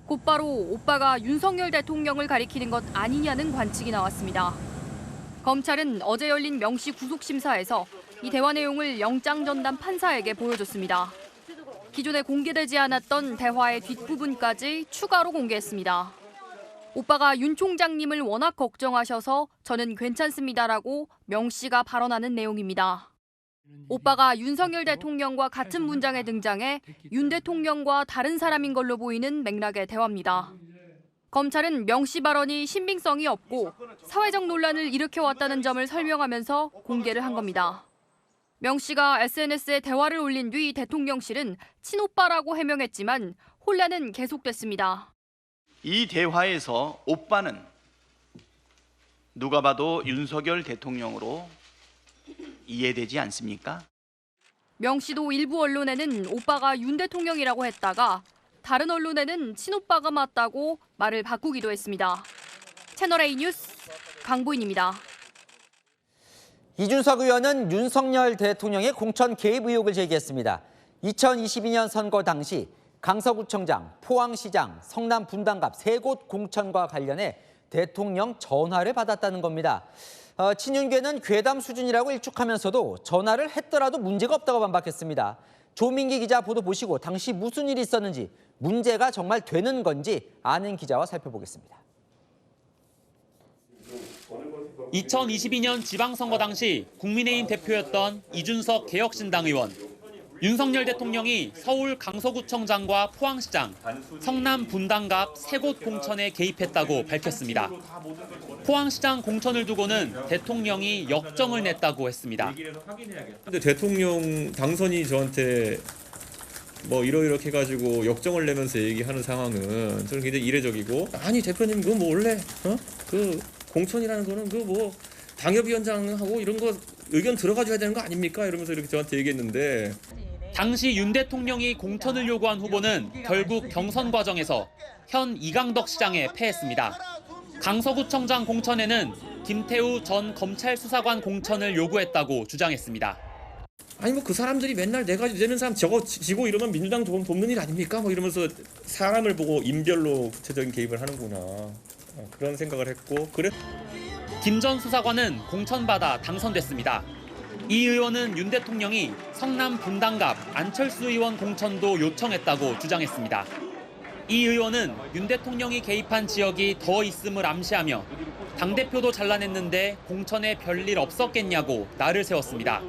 곧바로 오빠가 윤석열 대통령을 가리키는 것 아니냐는 관측이 나왔습니다. 검찰은 어제 열린 명 씨 구속심사에서 이 대화 내용을 영장 전담 판사에게 보여줬습니다. 기존에 공개되지 않았던 대화의 뒷부분까지 추가로 공개했습니다. 오빠가 윤 총장님을 워낙 걱정하셔서 저는 괜찮습니다라고 명 씨가 발언하는 내용입니다. 오빠가 윤석열 대통령과 같은 문장에 등장해 윤 대통령과 다른 사람인 걸로 보이는 맥락의 대화입니다. 검찰은 명 씨 발언이 신빙성이 없고 사회적 논란을 일으켜왔다는 점을 설명하면서 공개를 한 겁니다. 명 씨가 SNS에 대화를 올린 뒤 대통령실은 친오빠라고 해명했지만 혼란은 계속됐습니다. 이 대화에서 오빠는 누가 봐도 윤석열 대통령으로 이해되지 않습니까? 명 씨도 일부 언론에는 오빠가 윤 대통령이라고 했다가 다른 언론에는 친오빠가 맞다고 말을 바꾸기도 했습니다. 채널A 뉴스 강보인입니다. 이준석 의원은 윤석열 대통령의 공천 개입 의혹을 제기했습니다. 2022년 선거 당시 강서구청장, 포항시장, 성남 분당갑 3곳 공천과 관련해 대통령 전화를 받았다는 겁니다. 친윤계는 괴담 수준이라고 일축하면서도 전화를 했더라도 문제가 없다고 반박했습니다. 조민기 기자 보도 보시고 당시 무슨 일이 있었는지, 문제가 정말 되는 건지 아는 기자와 살펴보겠습니다. 2022년 지방선거 당시 국민의힘 대표였던 이준석 개혁신당 의원. 윤석열 대통령이 서울 강서구청장과 포항시장, 성남 분당갑 3곳 공천에 개입했다고 밝혔습니다. 포항시장 공천을 두고는 대통령이 역정을 냈다고 했습니다. 근데 대통령 당선이 저한테 뭐 이렇게 해가지고 역정을 내면서 얘기하는 상황은 저는 굉장히 이례적이고, 아니 대표님 그거 뭐 원래 그 공천이라는 거는 그 뭐 당협위원장하고 이런 거 의견 들어가줘야 되는 거 아닙니까? 이러면서 이렇게 저한테 얘기했는데, 당시 윤 대통령이 공천을 요구한 후보는 결국 경선 과정에서 현 이강덕 시장에 패했습니다. 강서구청장 공천에는 김태우 전 검찰 수사관 공천을 요구했다고 주장했습니다. 아니 뭐 그 사람들이 맨날 내가 되는 사람 저거 지고 이러면 민주당 돕는 일 아닙니까? 뭐 이러면서 사람을 보고 인별로 구체적인 개입을 하는구나, 그런 생각을 했고. 그래. 김 전 수사관은 공천받아 당선됐습니다. 이 의원은 윤 대통령이 성남 분당갑 안철수 의원 공천도 요청했다고 주장했습니다. 이 의원은 윤 대통령이 개입한 지역이 더 있음을 암시하며 당대표도 잘라냈는데 공천에 별일 없었겠냐고 날을 세웠습니다.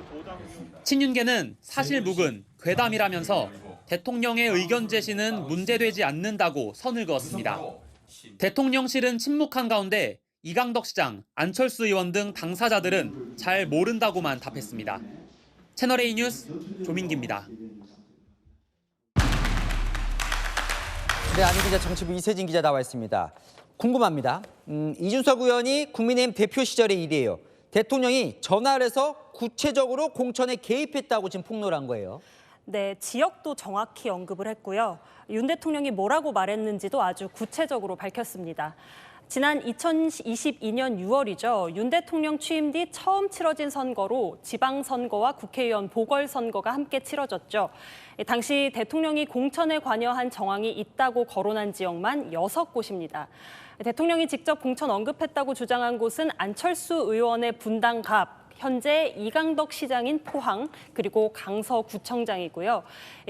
친윤계는 사실 묵은 괴담이라면서 대통령의 의견 제시는 문제되지 않는다고 선을 그었습니다. 대통령실은 침묵한 가운데 이강덕 시장, 안철수 의원 등 당사자들은 잘 모른다고만 답했습니다. 채널A 뉴스 조민기입니다. 네, 아는 기자 정치부 이세진 기자 나와 있습니다. 궁금합니다. 이준석 의원이 국민의힘 대표 시절의 일이에요. 대통령이 전화를 해서 구체적으로 공천에 개입했다고 지금 폭로한 거예요. 네, 지역도 정확히 언급을 했고요. 윤 대통령이 뭐라고 말했는지도 아주 구체적으로 밝혔습니다. 지난 2022년 6월이죠. 윤 대통령 취임 뒤 처음 치러진 선거로 지방선거와 국회의원 보궐선거가 함께 치러졌죠. 당시 대통령이 공천에 관여한 정황이 있다고 거론한 지역만 6곳입니다. 대통령이 직접 공천 언급했다고 주장한 곳은 안철수 의원의 분당갑, 현재 이강덕 시장인 포항, 그리고 강서구청장이고요.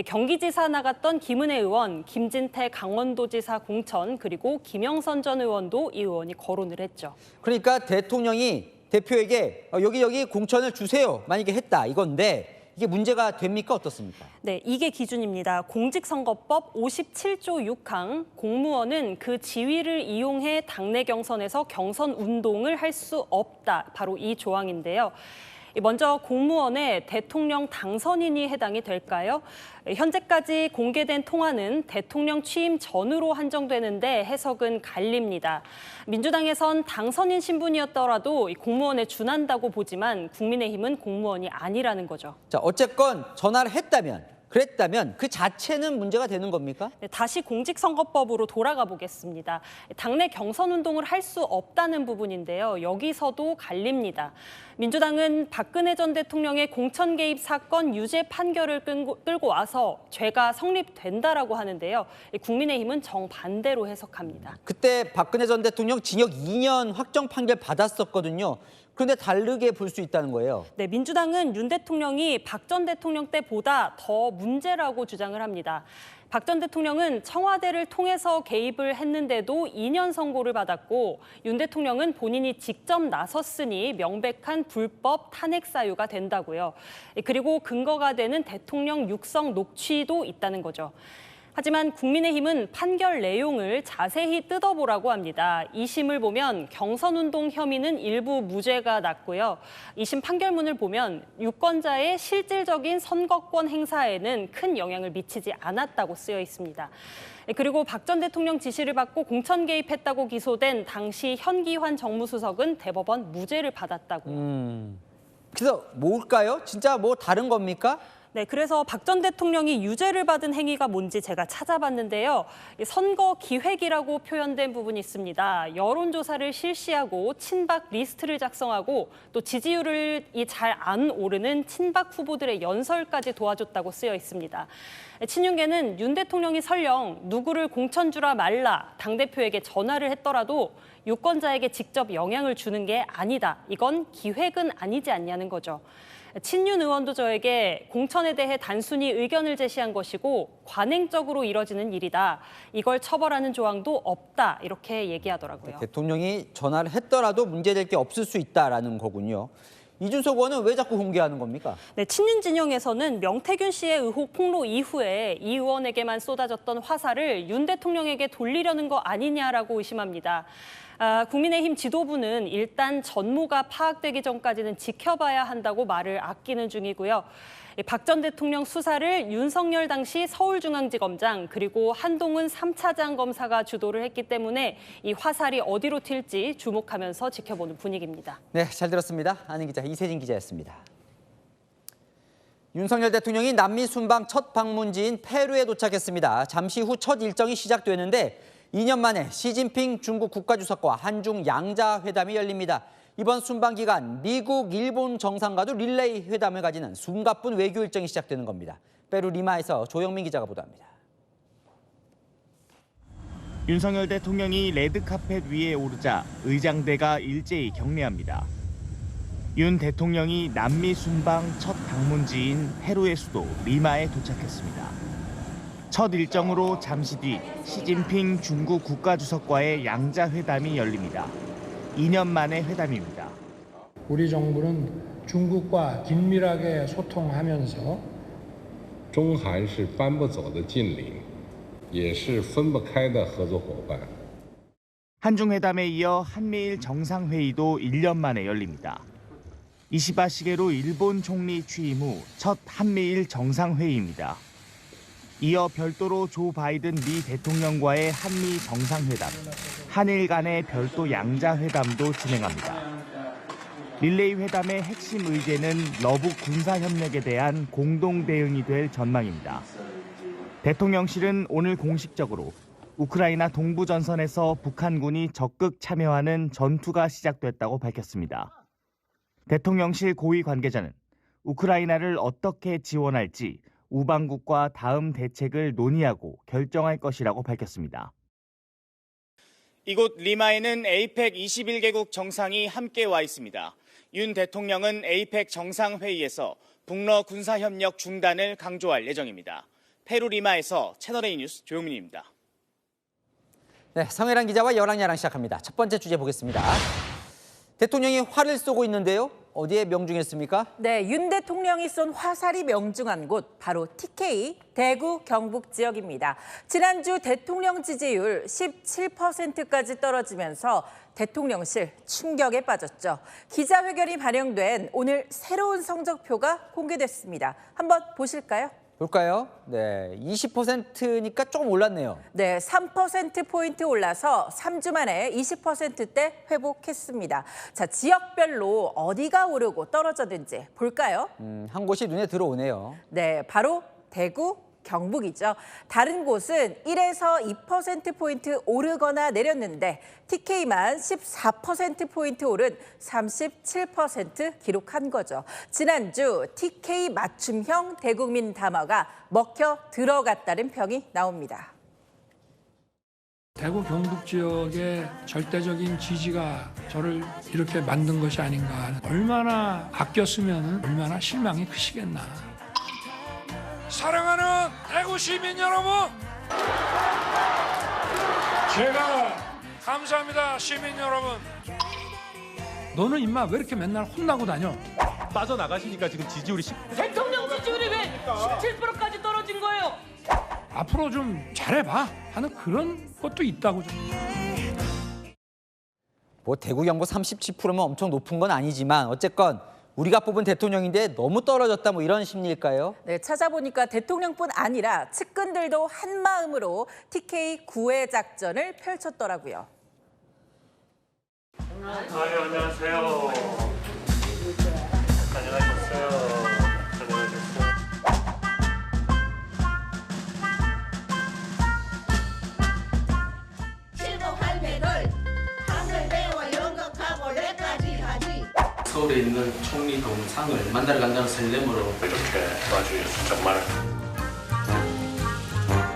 경기지사 나갔던 김은혜 의원, 김진태 강원도지사 공천, 그리고 김영선 전 의원도 이 의원이 거론을 했죠. 그러니까 대통령이 대표에게 여기 공천을 주세요. 만약에 했다 이건데 이게 문제가 됩니까? 어떻습니까? 네, 이게 기준입니다. 공직선거법 57조 6항 공무원은 그 지위를 이용해 당내 경선에서 경선 운동을 할 수 없다. 바로 이 조항인데요. 먼저 공무원의 대통령 당선인이 해당이 될까요? 현재까지 공개된 통화는 대통령 취임 전으로 한정되는데 해석은 갈립니다. 민주당에선 당선인 신분이었더라도 공무원에 준한다고 보지만 국민의힘은 공무원이 아니라는 거죠. 자, 어쨌건 전화를 그랬다면 그 자체는 문제가 되는 겁니까? 네, 다시 공직선거법으로 돌아가 보겠습니다. 당내 경선 운동을 할 수 없다는 부분인데요. 여기서도 갈립니다. 민주당은 박근혜 전 대통령의 공천 개입 사건 유죄 판결을 끌고 와서 죄가 성립된다라고 하는데요. 국민의힘은 정반대로 해석합니다. 그때 박근혜 전 대통령 징역 2년 확정 판결 받았었거든요. 그런데 다르게 볼 수 있다는 거예요. 네, 민주당은 윤 대통령이 박 전 대통령 때보다 더 문제라고 주장을 합니다. 박 전 대통령은 청와대를 통해서 개입을 했는데도 2년 선고를 받았고 윤 대통령은 본인이 직접 나섰으니 명백한 불법 탄핵 사유가 된다고요. 그리고 근거가 되는 대통령 육성 녹취도 있다는 거죠. 하지만 국민의힘은 판결 내용을 자세히 뜯어보라고 합니다. 2심을 보면 경선운동 혐의는 일부 무죄가 났고요. 2심 판결문을 보면 유권자의 실질적인 선거권 행사에는 큰 영향을 미치지 않았다고 쓰여 있습니다. 그리고 박 전 대통령 지시를 받고 공천 개입했다고 기소된 당시 현기환 정무수석은 대법원 무죄를 받았다고요. 그래서 뭘까요? 진짜 뭐 다른 겁니까? 네, 그래서 박 전 대통령이 유죄를 받은 행위가 뭔지 제가 찾아봤는데요. 선거 기획이라고 표현된 부분이 있습니다. 여론조사를 실시하고 친박 리스트를 작성하고 또 지지율이 잘 안 오르는 친박 후보들의 연설까지 도와줬다고 쓰여 있습니다. 친윤계는 윤 대통령이 설령 누구를 공천 주라 말라 당대표에게 전화를 했더라도 유권자에게 직접 영향을 주는 게 아니다. 이건 기획은 아니지 않냐는 거죠. 친윤 의원도 저에게 공천에 대해 단순히 의견을 제시한 것이고 관행적으로 이뤄지는 일이다. 이걸 처벌하는 조항도 없다. 이렇게 얘기하더라고요. 대통령이 전화를 했더라도 문제될 게 없을 수 있다라는 거군요. 이준석 의원은 왜 자꾸 공개하는 겁니까? 네, 친윤 진영에서는 명태균 씨의 의혹 폭로 이후에 이 의원에게만 쏟아졌던 화살을 윤 대통령에게 돌리려는 거 아니냐라고 의심합니다. 국민의힘 지도부는 일단 전모가 파악되기 전까지는 지켜봐야 한다고 말을 아끼는 중이고요. 박 전 대통령 수사를 윤석열 당시 서울중앙지검장 그리고 한동훈 3차장 검사가 주도를 했기 때문에 이 화살이 어디로 튈지 주목하면서 지켜보는 분위기입니다. 네, 잘 들었습니다. 아는 기자 이세진 기자였습니다. 윤석열 대통령이 남미 순방 첫 방문지인 페루에 도착했습니다. 잠시 후 첫 일정이 시작되는데 2년 만에 시진핑 중국 국가주석과 한중 양자 회담이 열립니다. 이번 순방 기간 미국, 일본 정상과도 릴레이 회담을 가지는 숨가쁜 외교 일정이 시작되는 겁니다. 페루 리마에서 조영민 기자가 보도합니다. 윤석열 대통령이 레드카펫 위에 오르자 의장대가 일제히 경례합니다. 윤 대통령이 남미 순방 첫 방문지인 페루의 수도 리마에 도착했습니다. 첫 일정으로 잠시 뒤 시진핑 중국 국가주석과의 양자 회담이 열립니다. 2년 만의 회담입니다. 우리 정부는 중국과 긴밀하게 소통하면서 中韩是搬不走的近邻，也是分不开的合作伙伴。 한중 회담에 이어 한미일 정상회의도 1년 만에 열립니다. 이시바 시게루 일본 총리 취임 후 첫 한미일 정상회의입니다. 이어 별도로 조 바이든 미 대통령과의 한미 정상회담, 한일 간의 별도 양자회담도 진행합니다. 릴레이 회담의 핵심 의제는 러북 군사협력에 대한 공동 대응이 될 전망입니다. 대통령실은 오늘 공식적으로 우크라이나 동부 전선에서 북한군이 적극 참여하는 전투가 시작됐다고 밝혔습니다. 대통령실 고위 관계자는 우크라이나를 어떻게 지원할지 우방국과 다음 대책을 논의하고 결정할 것이라고 밝혔습니다. 이곳 리마에는 에이펙 21개국 정상이 함께 와 있습니다. 윤 대통령은 에이펙 정상회의에서 북러 군사협력 중단을 강조할 예정입니다. 페루 리마에서 채널A 뉴스 조용민입니다. 네, 성혜란 기자와 열왕야랑 시작합니다. 첫 번째 주제 보겠습니다. 대통령이 활을 쏘고 있는데요. 어디에 명중했습니까? 네, 윤 대통령이 쏜 화살이 명중한 곳 바로 TK 대구 경북 지역입니다. 지난주 대통령 지지율 17%까지 떨어지면서 대통령실 충격에 빠졌죠. 기자회견이 반영된 오늘 새로운 성적표가 공개됐습니다. 한번 보실까요? 볼까요? 네, 20%니까 조금 올랐네요. 네, 3%포인트 올라서 3주 만에 20%대 회복했습니다. 자, 지역별로 어디가 오르고 떨어졌는지 볼까요? 한 곳이 눈에 들어오네요. 네, 바로 대구, 경북이죠. 다른 곳은 1에서 2%포인트 오르거나 내렸는데 TK만 14%포인트 오른 37% 기록한 거죠. 지난주 TK 맞춤형 대국민 담화가 먹혀 들어갔다는 평이 나옵니다. 대구 경북 지역의 절대적인 지지가 저를 이렇게 만든 것이 아닌가. 얼마나 아꼈으면 얼마나 실망이 크시겠나. 사랑하는 대구 시민 여러분, 제가 감사합니다. 시민 여러분. 너는 임마 왜 이렇게 맨날 혼나고 다녀? 빠져나가시니까 지금 지지율이 대통령 지지율이 왜 17%까지 떨어진 거예요? 앞으로 좀 잘해봐 하는 그런 것도 있다고 좀. 뭐 대구 경북 37%면 엄청 높은 건 아니지만 어쨌건 우리가 뽑은 대통령인데 너무 떨어졌다 뭐 이런 심리일까요? 네, 찾아보니까 대통령뿐 아니라 측근들도 한 마음으로 TK 구애 작전을 펼쳤더라고요. 안녕하세요. 안녕하셨어요. 서울에 있는 총리 동상을 만나러 간다는 설렘으로 이렇게 도와주셔서 정말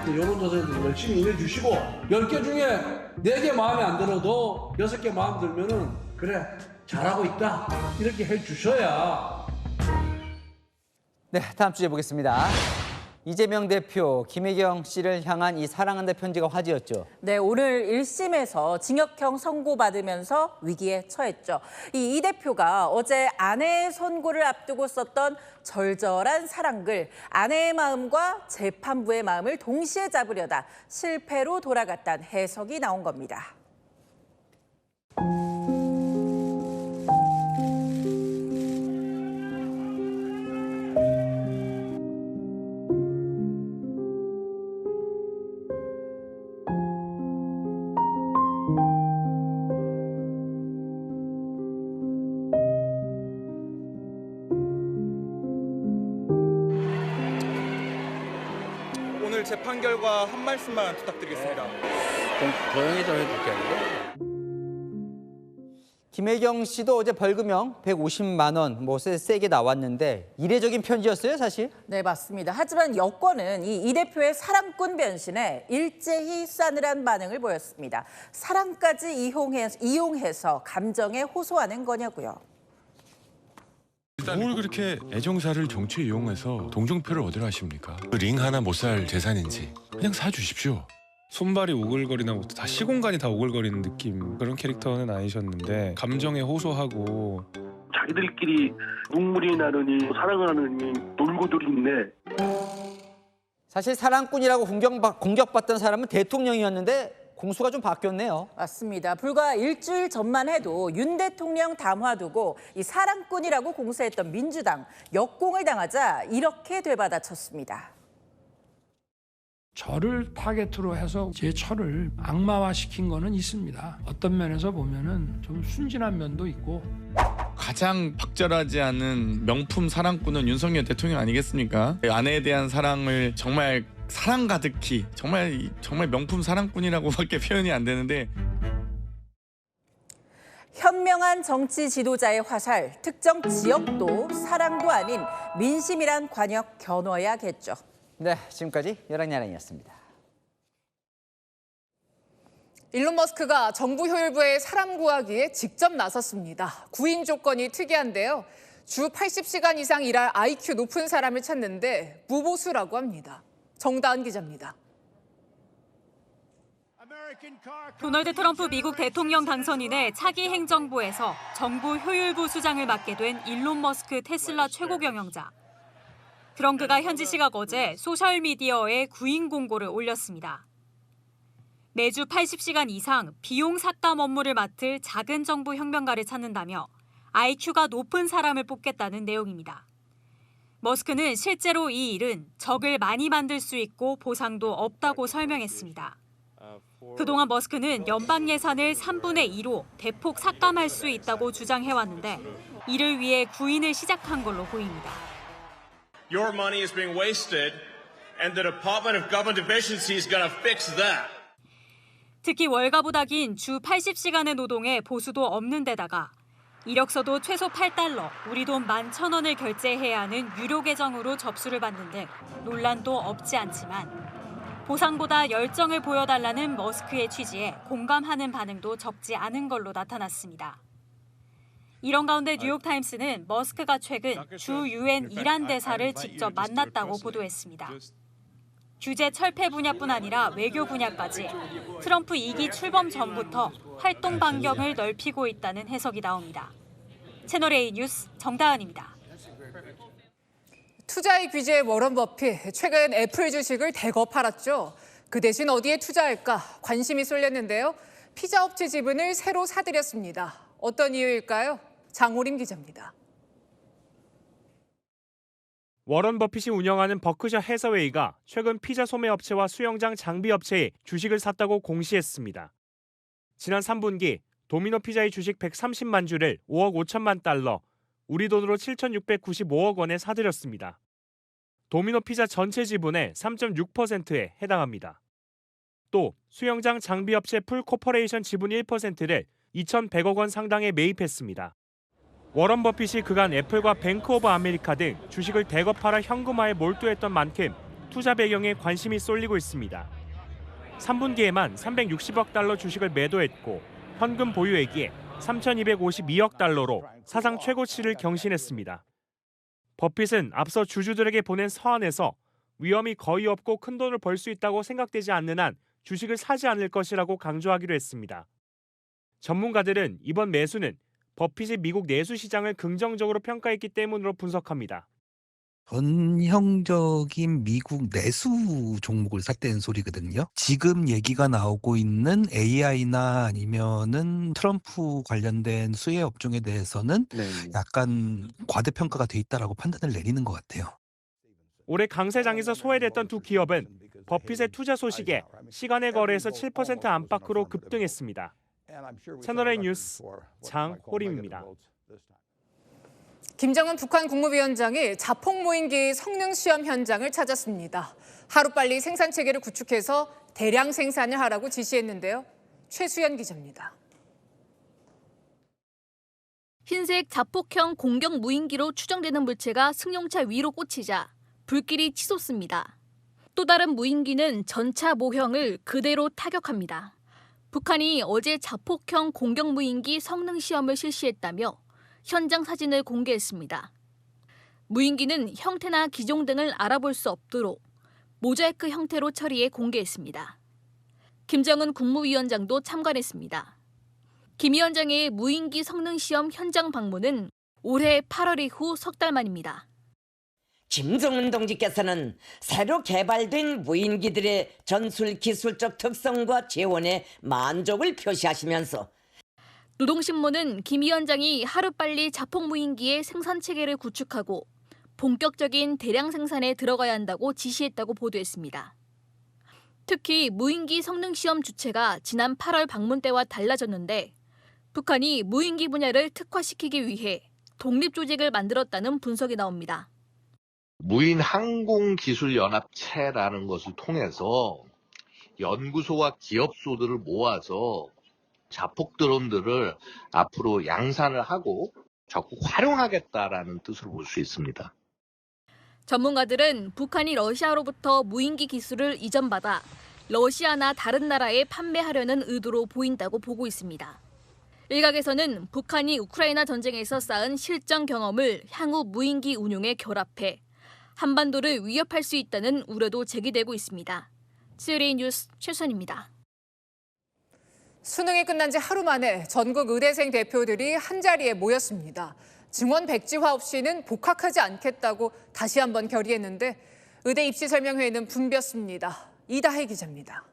여론조사에도 열심히 일해주시고 10개 중에 4개 마음에 안 들어도 6개 마음에 들면은 그래 잘하고 있다 이렇게 해주셔야. 네, 다음 주제 보겠습니다. 이재명 대표, 김혜경 씨를 향한 이 사랑한다 편지가 화제였죠. 네, 오늘 1심에서 징역형 선고받으면서 위기에 처했죠. 이 대표가 어제 아내의 선고를 앞두고 썼던 절절한 사랑글, 아내의 마음과 재판부의 마음을 동시에 잡으려다 실패로 돌아갔다는 해석이 나온 겁니다. 오늘 재판 결과 한 말씀만 부탁드리겠습니다. 조용히 좀 해줄게요. 김혜경 씨도 어제 벌금형 150만 원 뭐 세게 나왔는데 이례적인 편지였어요, 사실? 네, 맞습니다. 하지만 여권은 이 대표의 사랑꾼 변신에 일제히 싸늘한 반응을 보였습니다. 사랑까지 이용해서 감정에 호소하는 거냐고요. 뭘 그렇게 애정사를 정치에 이용해서 동정표를 얻으려 하십니까? 그 링 하나 못 살 재산인지 그냥 사주십시오. 손발이 오글거리는 것도 다 시공간이 다 오글거리는 느낌, 그런 캐릭터는 아니셨는데 감정에 호소하고 자기들끼리 눈물이 나느니 사랑을 하느니 놀고들 있네. 사실 사랑꾼이라고 공격받던 사람은 대통령이었는데 공수가 좀 바뀌었네요. 맞습니다. 불과 일주일 전만 해도 윤 대통령 담화 두고 이 사랑꾼이라고 공세했던 민주당 역공을 당하자 이렇게 되받아쳤습니다. 저를 타겟으로 해서 제 처를 악마화시킨 거는 있습니다. 어떤 면에서 보면은 좀 순진한 면도 있고. 가장 박절하지 않은 명품 사랑꾼은 윤석열 대통령 아니겠습니까? 아내에 대한 사랑을 정말 사랑 가득히 정말 명품 사랑꾼이라고밖에 표현이 안 되는데. 현명한 정치 지도자의 화살, 특정 지역도 사랑도 아닌 민심이란 관역 겨눠야겠죠. 네, 지금까지 열악야랑이었습니다. 일론 머스크가 정부 효율부에 사람 구하기에 직접 나섰습니다. 구인 조건이 특이한데요. 주 80시간 이상 일할 IQ 높은 사람을 찾는데 무보수라고 합니다. 정다은 기자입니다. 도널드 트럼프 미국 대통령 당선인의 차기 행정부에서 정부 효율부 수장을 맡게 된 일론 머스크 테슬라 최고 경영자. 트럼프가 현지 시각 어제 소셜미디어에 구인 공고를 올렸습니다. 매주 80시간 이상 비용 삭감 업무를 맡을 작은 정부 혁명가를 찾는다며 IQ가 높은 사람을 뽑겠다는 내용입니다. 머스크는 실제로 이 일은 적을 많이 만들 수 있고 보상도 없다고 설명했습니다. 그동안 머스크는 연방 예산을 3분의 2로 대폭 삭감할 수 있다고 주장해왔는데 이를 위해 구인을 시작한 걸로 보입니다. Your money is being wasted and the Department of Government Efficiency is going to fix that. 특히 월가보다 긴 주 80시간의 노동에 보수도 없는 데다가 이력서도 최소 $8, 우리 돈 11,000원을 결제해야 하는 유료 계정으로 접수를 받는 등 논란도 없지 않지만 보상보다 열정을 보여달라는 머스크의 취지에 공감하는 반응도 적지 않은 걸로 나타났습니다. 이런 가운데 뉴욕타임스는 머스크가 최근 주 유엔 이란 대사를 직접 만났다고 보도했습니다. 규제 철폐 분야뿐 아니라 외교 분야까지 트럼프 2기 출범 전부터 활동 반경을 넓히고 있다는 해석이 나옵니다. 채널A 뉴스 정다은입니다. 투자의 귀재 워런 버핏, 최근 애플 주식을 대거 팔았죠. 그 대신 어디에 투자할까 관심이 쏠렸는데요. 피자 업체 지분을 새로 사들였습니다. 어떤 이유일까요? 장호림 기자입니다. 워런 버핏이 운영하는 버크셔 해서웨이가 최근 피자 소매 업체와 수영장 장비 업체에 주식을 샀다고 공시했습니다. 지난 3분기 도미노 피자의 주식 130만 주를 5억 5천만 달러, 우리 돈으로 7,695억 원에 사들였습니다. 도미노 피자 전체 지분의 3.6%에 해당합니다. 또 수영장 장비 업체 풀 코퍼레이션 지분 1%를 2,100억 원 상당에 매입했습니다. 워런 버핏이 그간 애플과 뱅크 오브 아메리카 등 주식을 대거 팔아 현금화에 몰두했던 만큼 투자 배경에 관심이 쏠리고 있습니다. 3분기에만 360억 달러 주식을 매도했고 현금 보유액이 3,252억 달러로 사상 최고치를 경신했습니다. 버핏은 앞서 주주들에게 보낸 서한에서 위험이 거의 없고 큰 돈을 벌 수 있다고 생각되지 않는 한 주식을 사지 않을 것이라고 강조하기로 했습니다. 전문가들은 이번 매수는 버핏이 미국 내수 시장을 긍정적으로 평가했기 때문으로 분석합니다. 전형적인 미국 내수 종목을 샀다는 소리거든요. 지금 얘기가 나오고 있는 AI나 아니면은 트럼프 관련된 수혜 업종에 대해서는 약간 과대평가가 돼 있다라고 판단을 내리는 것 같아요. 올해 강세장에서 소외됐던 두 기업은 버핏의 투자 소식에 시간의 거래에서 7% 안팎으로 급등했습니다. 채널A 뉴스 장호림입니다. 김정은 북한 국무위원장이 자폭 무인기 성능 시험 현장을 찾았습니다. 하루빨리 생산 체계를 구축해서 대량 생산을 하라고 지시했는데요. 최수연 기자입니다. 흰색 자폭형 공격 무인기로 추정되는 물체가 승용차 위로 꽂히자 불길이 치솟습니다. 또 다른 무인기는 전차 모형을 그대로 타격합니다. 북한이 어제 자폭형 공격 무인기 성능 시험을 실시했다며 현장 사진을 공개했습니다. 무인기는 형태나 기종 등을 알아볼 수 없도록 모자이크 형태로 처리해 공개했습니다. 김정은 국무위원장도 참관했습니다. 김 위원장의 무인기 성능 시험 현장 방문은 올해 8월 이후 석 달 만입니다. 김정은 동지께서는 새로 개발된 무인기들의 전술 기술적 특성과 재원에 만족을 표시하시면서 노동신문은 김 위원장이 하루빨리 자폭 무인기의 생산 체계를 구축하고 본격적인 대량 생산에 들어가야 한다고 지시했다고 보도했습니다. 특히 무인기 성능 시험 주체가 지난 8월 방문 때와 달라졌는데 북한이 무인기 분야를 특화시키기 위해 독립 조직을 만들었다는 분석이 나옵니다. 무인항공기술연합체라는 것을 통해서 연구소와 기업소들을 모아서 자폭 드론들을 앞으로 양산을 하고 적극 활용하겠다라는 뜻으로 볼 수 있습니다. 전문가들은 북한이 러시아로부터 무인기 기술을 이전받아 러시아나 다른 나라에 판매하려는 의도로 보인다고 보고 있습니다. 일각에서는 북한이 우크라이나 전쟁에서 쌓은 실전 경험을 향후 무인기 운용에 결합해 한반도를 위협할 수 있다는 우려도 제기되고 있습니다. CLA 뉴스 최선입니다. 수능이 끝난 지 하루 만에 전국 의대생 대표들이 한자리에 모였습니다. 증원 백지화 없이는 복학하지 않겠다고 다시 한번 결의했는데 의대 입시 설명회는 붐볐습니다. 이다혜 기자입니다.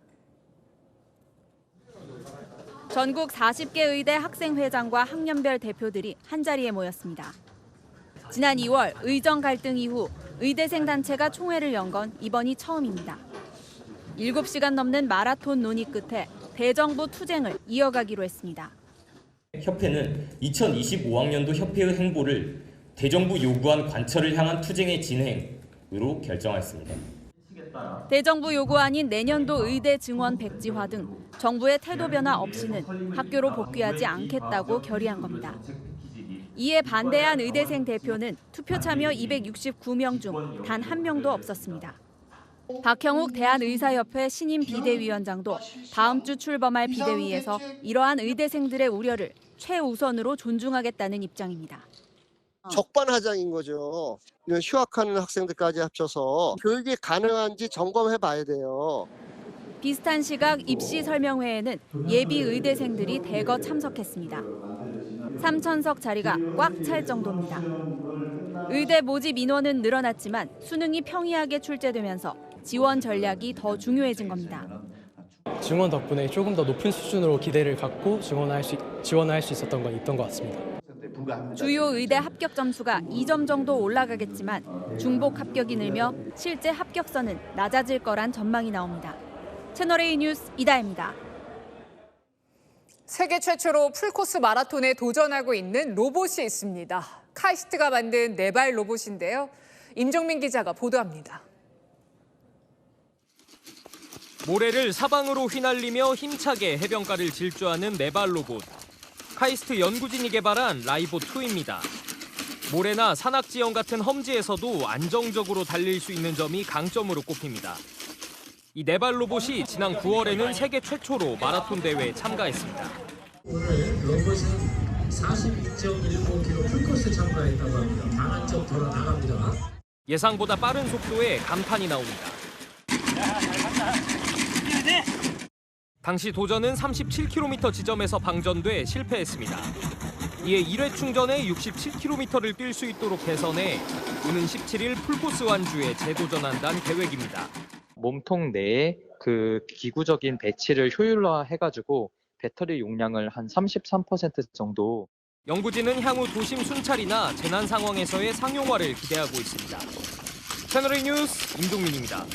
전국 40개 의대 학생회장과 학년별 대표들이 한자리에 모였습니다. 지난 2월 의정 갈등 이후 의대생 단체가 총회를 연 건 이번이 처음입니다. 7시간 넘는 마라톤 논의 끝에 대정부 투쟁을 이어가기로 했습니다. 협회는 2025학년도 협회의 행보를 대정부 요구한 관철을 향한 투쟁의 진행으로 결정했습니다. 대정부 요구안인 내년도 의대 증원 백지화 등 정부의 태도 변화 없이는 학교로 복귀하지 않겠다고 결의한 겁니다. 이에 반대한 의대생 대표는 투표 참여 269명 중 단 한 명도 없었습니다. 박형욱 대한의사협회 신임 비대위원장도 다음 주 출범할 비대위에서 이러한 의대생들의 우려를 최우선으로 존중하겠다는 입장입니다. 적반하장인 거죠. 이런 휴학하는 학생들까지 합쳐서 교육이 가능한지 점검해 봐야 돼요. 비슷한 시각 입시 설명회에는 예비 의대생들이 대거 참석했습니다. 3,000석 자리가 꽉 찰 정도입니다. 의대 모집 인원은 늘어났지만 수능이 평이하게 출제되면서 지원 전략이 더 중요해진 겁니다. 증원 덕분에 조금 더 높은 수준으로 기대를 갖고 지원할 수 있었던 건 있던 것 같습니다. 주요 의대 합격 점수가 2점 정도 올라가겠지만 중복 합격이 늘며 실제 합격선은 낮아질 거란 전망이 나옵니다. 채널A 뉴스 이다혜입니다. 세계 최초로 풀코스 마라톤에 도전하고 있는 로봇이 있습니다. 카이스트가 만든 4발 로봇인데요. 임종민 기자가 보도합니다. 모래를 사방으로 휘날리며 힘차게 해변가를 질주하는 4발 로봇. 카이스트 연구진이 개발한 라이보2입니다. 모래나 산악지형 같은 험지에서도 안정적으로 달릴 수 있는 점이 강점으로 꼽힙니다. 이 4발 로봇이 지난 9월에는 세계 최초로 마라톤 대회에 참가했습니다. 오늘 로봇은 42.15km 풀코스 참가했다고 합니다. 단 한 점 더 나갑니다. 예상보다 빠른 속도에 감탄이 나옵니다. 당시 도전은 37km 지점에서 방전돼 실패했습니다. 이에 1회 충전에 67km를 뛸 수 있도록 개선해 오는 17일 풀코스 완주에 재도전한다는 계획입니다. 몸통 내에 그 기구적인 배치를 효율화해가지고 배터리 용량을 한 33% 정도. 연구진은 향후 도심 순찰이나 재난 상황에서의 상용화를 기대하고 있습니다. 채널A 뉴스 임종민입니다.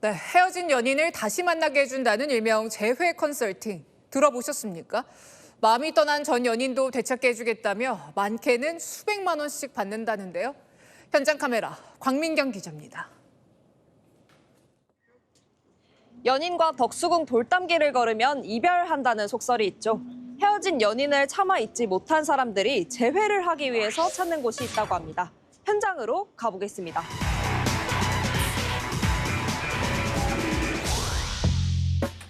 네, 헤어진 연인을 다시 만나게 해준다는 일명 재회 컨설팅 들어보셨습니까? 마음이 떠난 전 연인도 되찾게 해주겠다며 많게는 수백만 원씩 받는다는데요. 현장 카메라 광민경 기자입니다. 연인과 덕수궁 돌담길을 걸으면 이별한다는 속설이 있죠. 헤어진 연인을 차마 잊지 못한 사람들이 재회를 하기 위해서 찾는 곳이 있다고 합니다. 현장으로 가보겠습니다.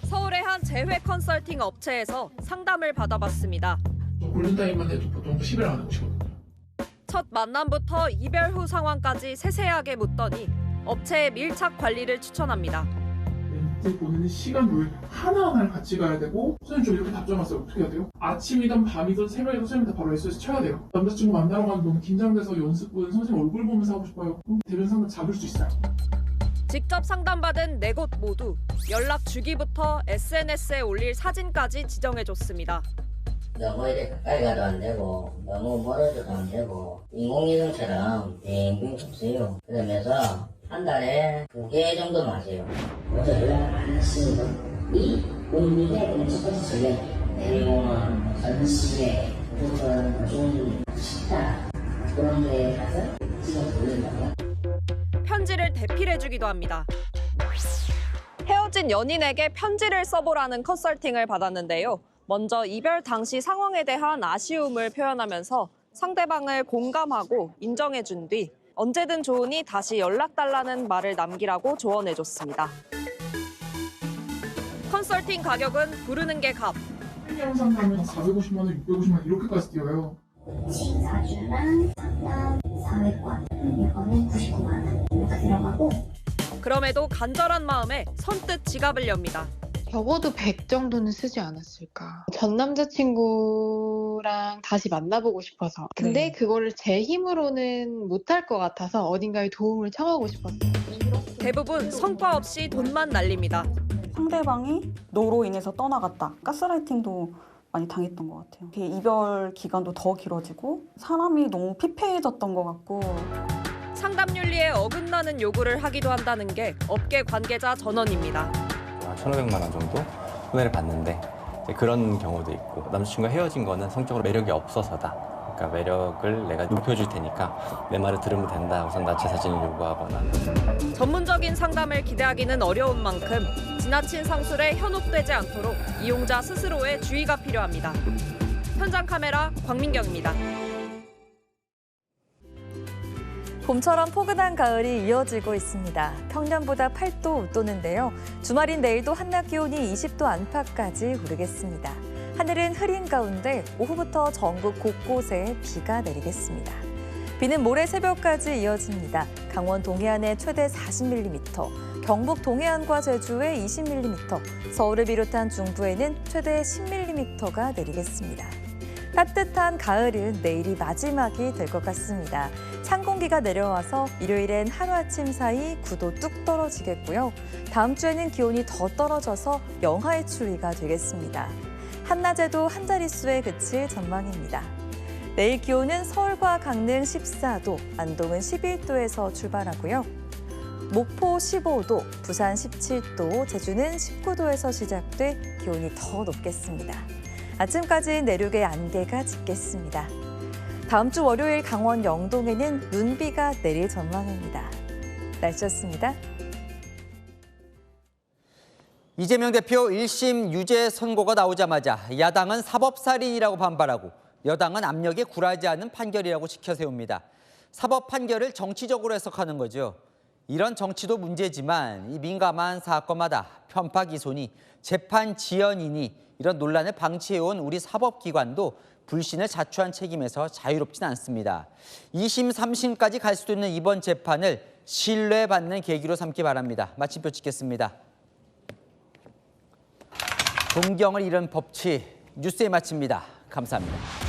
서울의 한 재회 컨설팅 업체에서 상담을 받아봤습니다. 골든타임만 해도 보통 10일 안에 오시거든요. 첫 만남부터 이별 후 상황까지 세세하게 묻더니 업체의 밀착 관리를 추천합니다. 멘트 보내는 시간을 하나하나를 같이 가야 되고 선생님 저 이렇게 답장 왔어요. 어떻게 해야 돼요? 아침이든 밤이든 새벽이든 선생님한테 바로 SOS 쳐야 돼요. 남자친구 만나러 가는데 너무 긴장돼서 연습은 선생님 얼굴 보면서 하고 싶어요. 그럼 대면 상담 잡을 수 있어요. 직접 상담받은 4곳 모두 연락 주기부터 SNS에 올릴 사진까지 지정해줬습니다. 너무 이렇게 가까이 가도 안 되고 너무 멀어져도 안 되고 인공지능처럼 빙빙 쳤어요. 그러면서 한 달에 2개 정도 마세요. 먼저 연락 안 했습니다. 이 본인의 첫 번째 전략 내용은 전시회 혹은 좋은 식당 그런 데 가서 찍어 올린다고요. 편지를 대필해주기도 합니다. 헤어진 연인에게 편지를 써보라는 컨설팅을 받았는데요. 먼저 이별 당시 상황에 대한 아쉬움을 표현하면서 상대방을 공감하고 인정해준 뒤 언제든 좋으니 다시 연락달라는 말을 남기라고 조언해줬습니다. 컨설팅 가격은 부르는 게 값. 1년 상담은 450만 원, 650만 원 이렇게까지 뛰어요. 4주랑 상담 400건, 이거는 99만 원 이렇게 들어가고. 그럼에도 간절한 마음에 선뜻 지갑을 엽니다. 적어도 100 정도는 쓰지 않았을까. 전 남자친구랑 다시 만나보고 싶어서. 근데 그거를 제 힘으로는 못할 것 같아서 어딘가에 도움을 청하고 싶었어요. 대부분 성과 없이 돈만 날립니다. 상대방이 너로 인해서 떠나갔다. 가스라이팅도 많이 당했던 것 같아요. 이별 기간도 더 길어지고 사람이 너무 피폐해졌던 것 같고. 상담 윤리에 어긋나는 요구를 하기도 한다는 게 업계 관계자 전원입니다. 1,500만 원 정도 손해를 봤는데 이제 그런 경우도 있고 남자친구가 헤어진 거는 성적으로 매력이 없어서다. 그러니까 매력을 내가 높여줄 테니까 내 말을 들으면 된다. 우선 나체 사진을 요구하거나. 전문적인 상담을 기대하기는 어려운 만큼 지나친 상술에 현혹되지 않도록 이용자 스스로의 주의가 필요합니다. 현장 카메라 광민경입니다. 봄처럼 포근한 가을이 이어지고 있습니다. 평년보다 8도 웃도는데요. 주말인 내일도 한낮 기온이 20도 안팎까지 오르겠습니다. 하늘은 흐린 가운데 오후부터 전국 곳곳에 비가 내리겠습니다. 비는 모레 새벽까지 이어집니다. 강원 동해안에 최대 40mm, 경북 동해안과 제주에 20mm, 서울을 비롯한 중부에는 최대 10mm가 내리겠습니다. 따뜻한 가을은 내일이 마지막이 될 것 같습니다. 찬 공기가 내려와서 일요일엔 하루아침 사이 9도 뚝 떨어지겠고요. 다음 주에는 기온이 더 떨어져서 영하의 추위가 되겠습니다. 한낮에도 한 자릿수에 그칠 전망입니다. 내일 기온은 서울과 강릉 14도, 안동은 11도에서 출발하고요. 목포 15도, 부산 17도, 제주는 19도에서 시작돼 기온이 더 높겠습니다. 아침까지 내륙에 안개가 짙겠습니다. 다음 주 월요일 강원 영동에는 눈비가 내릴 전망입니다. 날씨였습니다. 이재명 대표 1심 유죄 선고가 나오자마자 야당은 사법살인이라고 반발하고 여당은 압력에 굴하지 않는 판결이라고 지켜세웁니다. 사법 판결을 정치적으로 해석하는 거죠. 이런 정치도 문제지만 이 민감한 사건마다 편파 기소니 재판 지연이니 이런 논란을 방치해온 우리 사법기관도 불신을 자초한 책임에서 자유롭진 않습니다. 2심, 3심까지 갈 수도 있는 이번 재판을 신뢰받는 계기로 삼기 바랍니다. 마침표 찍겠습니다. 동경을 잃은 법치 뉴스에 마칩니다. 감사합니다.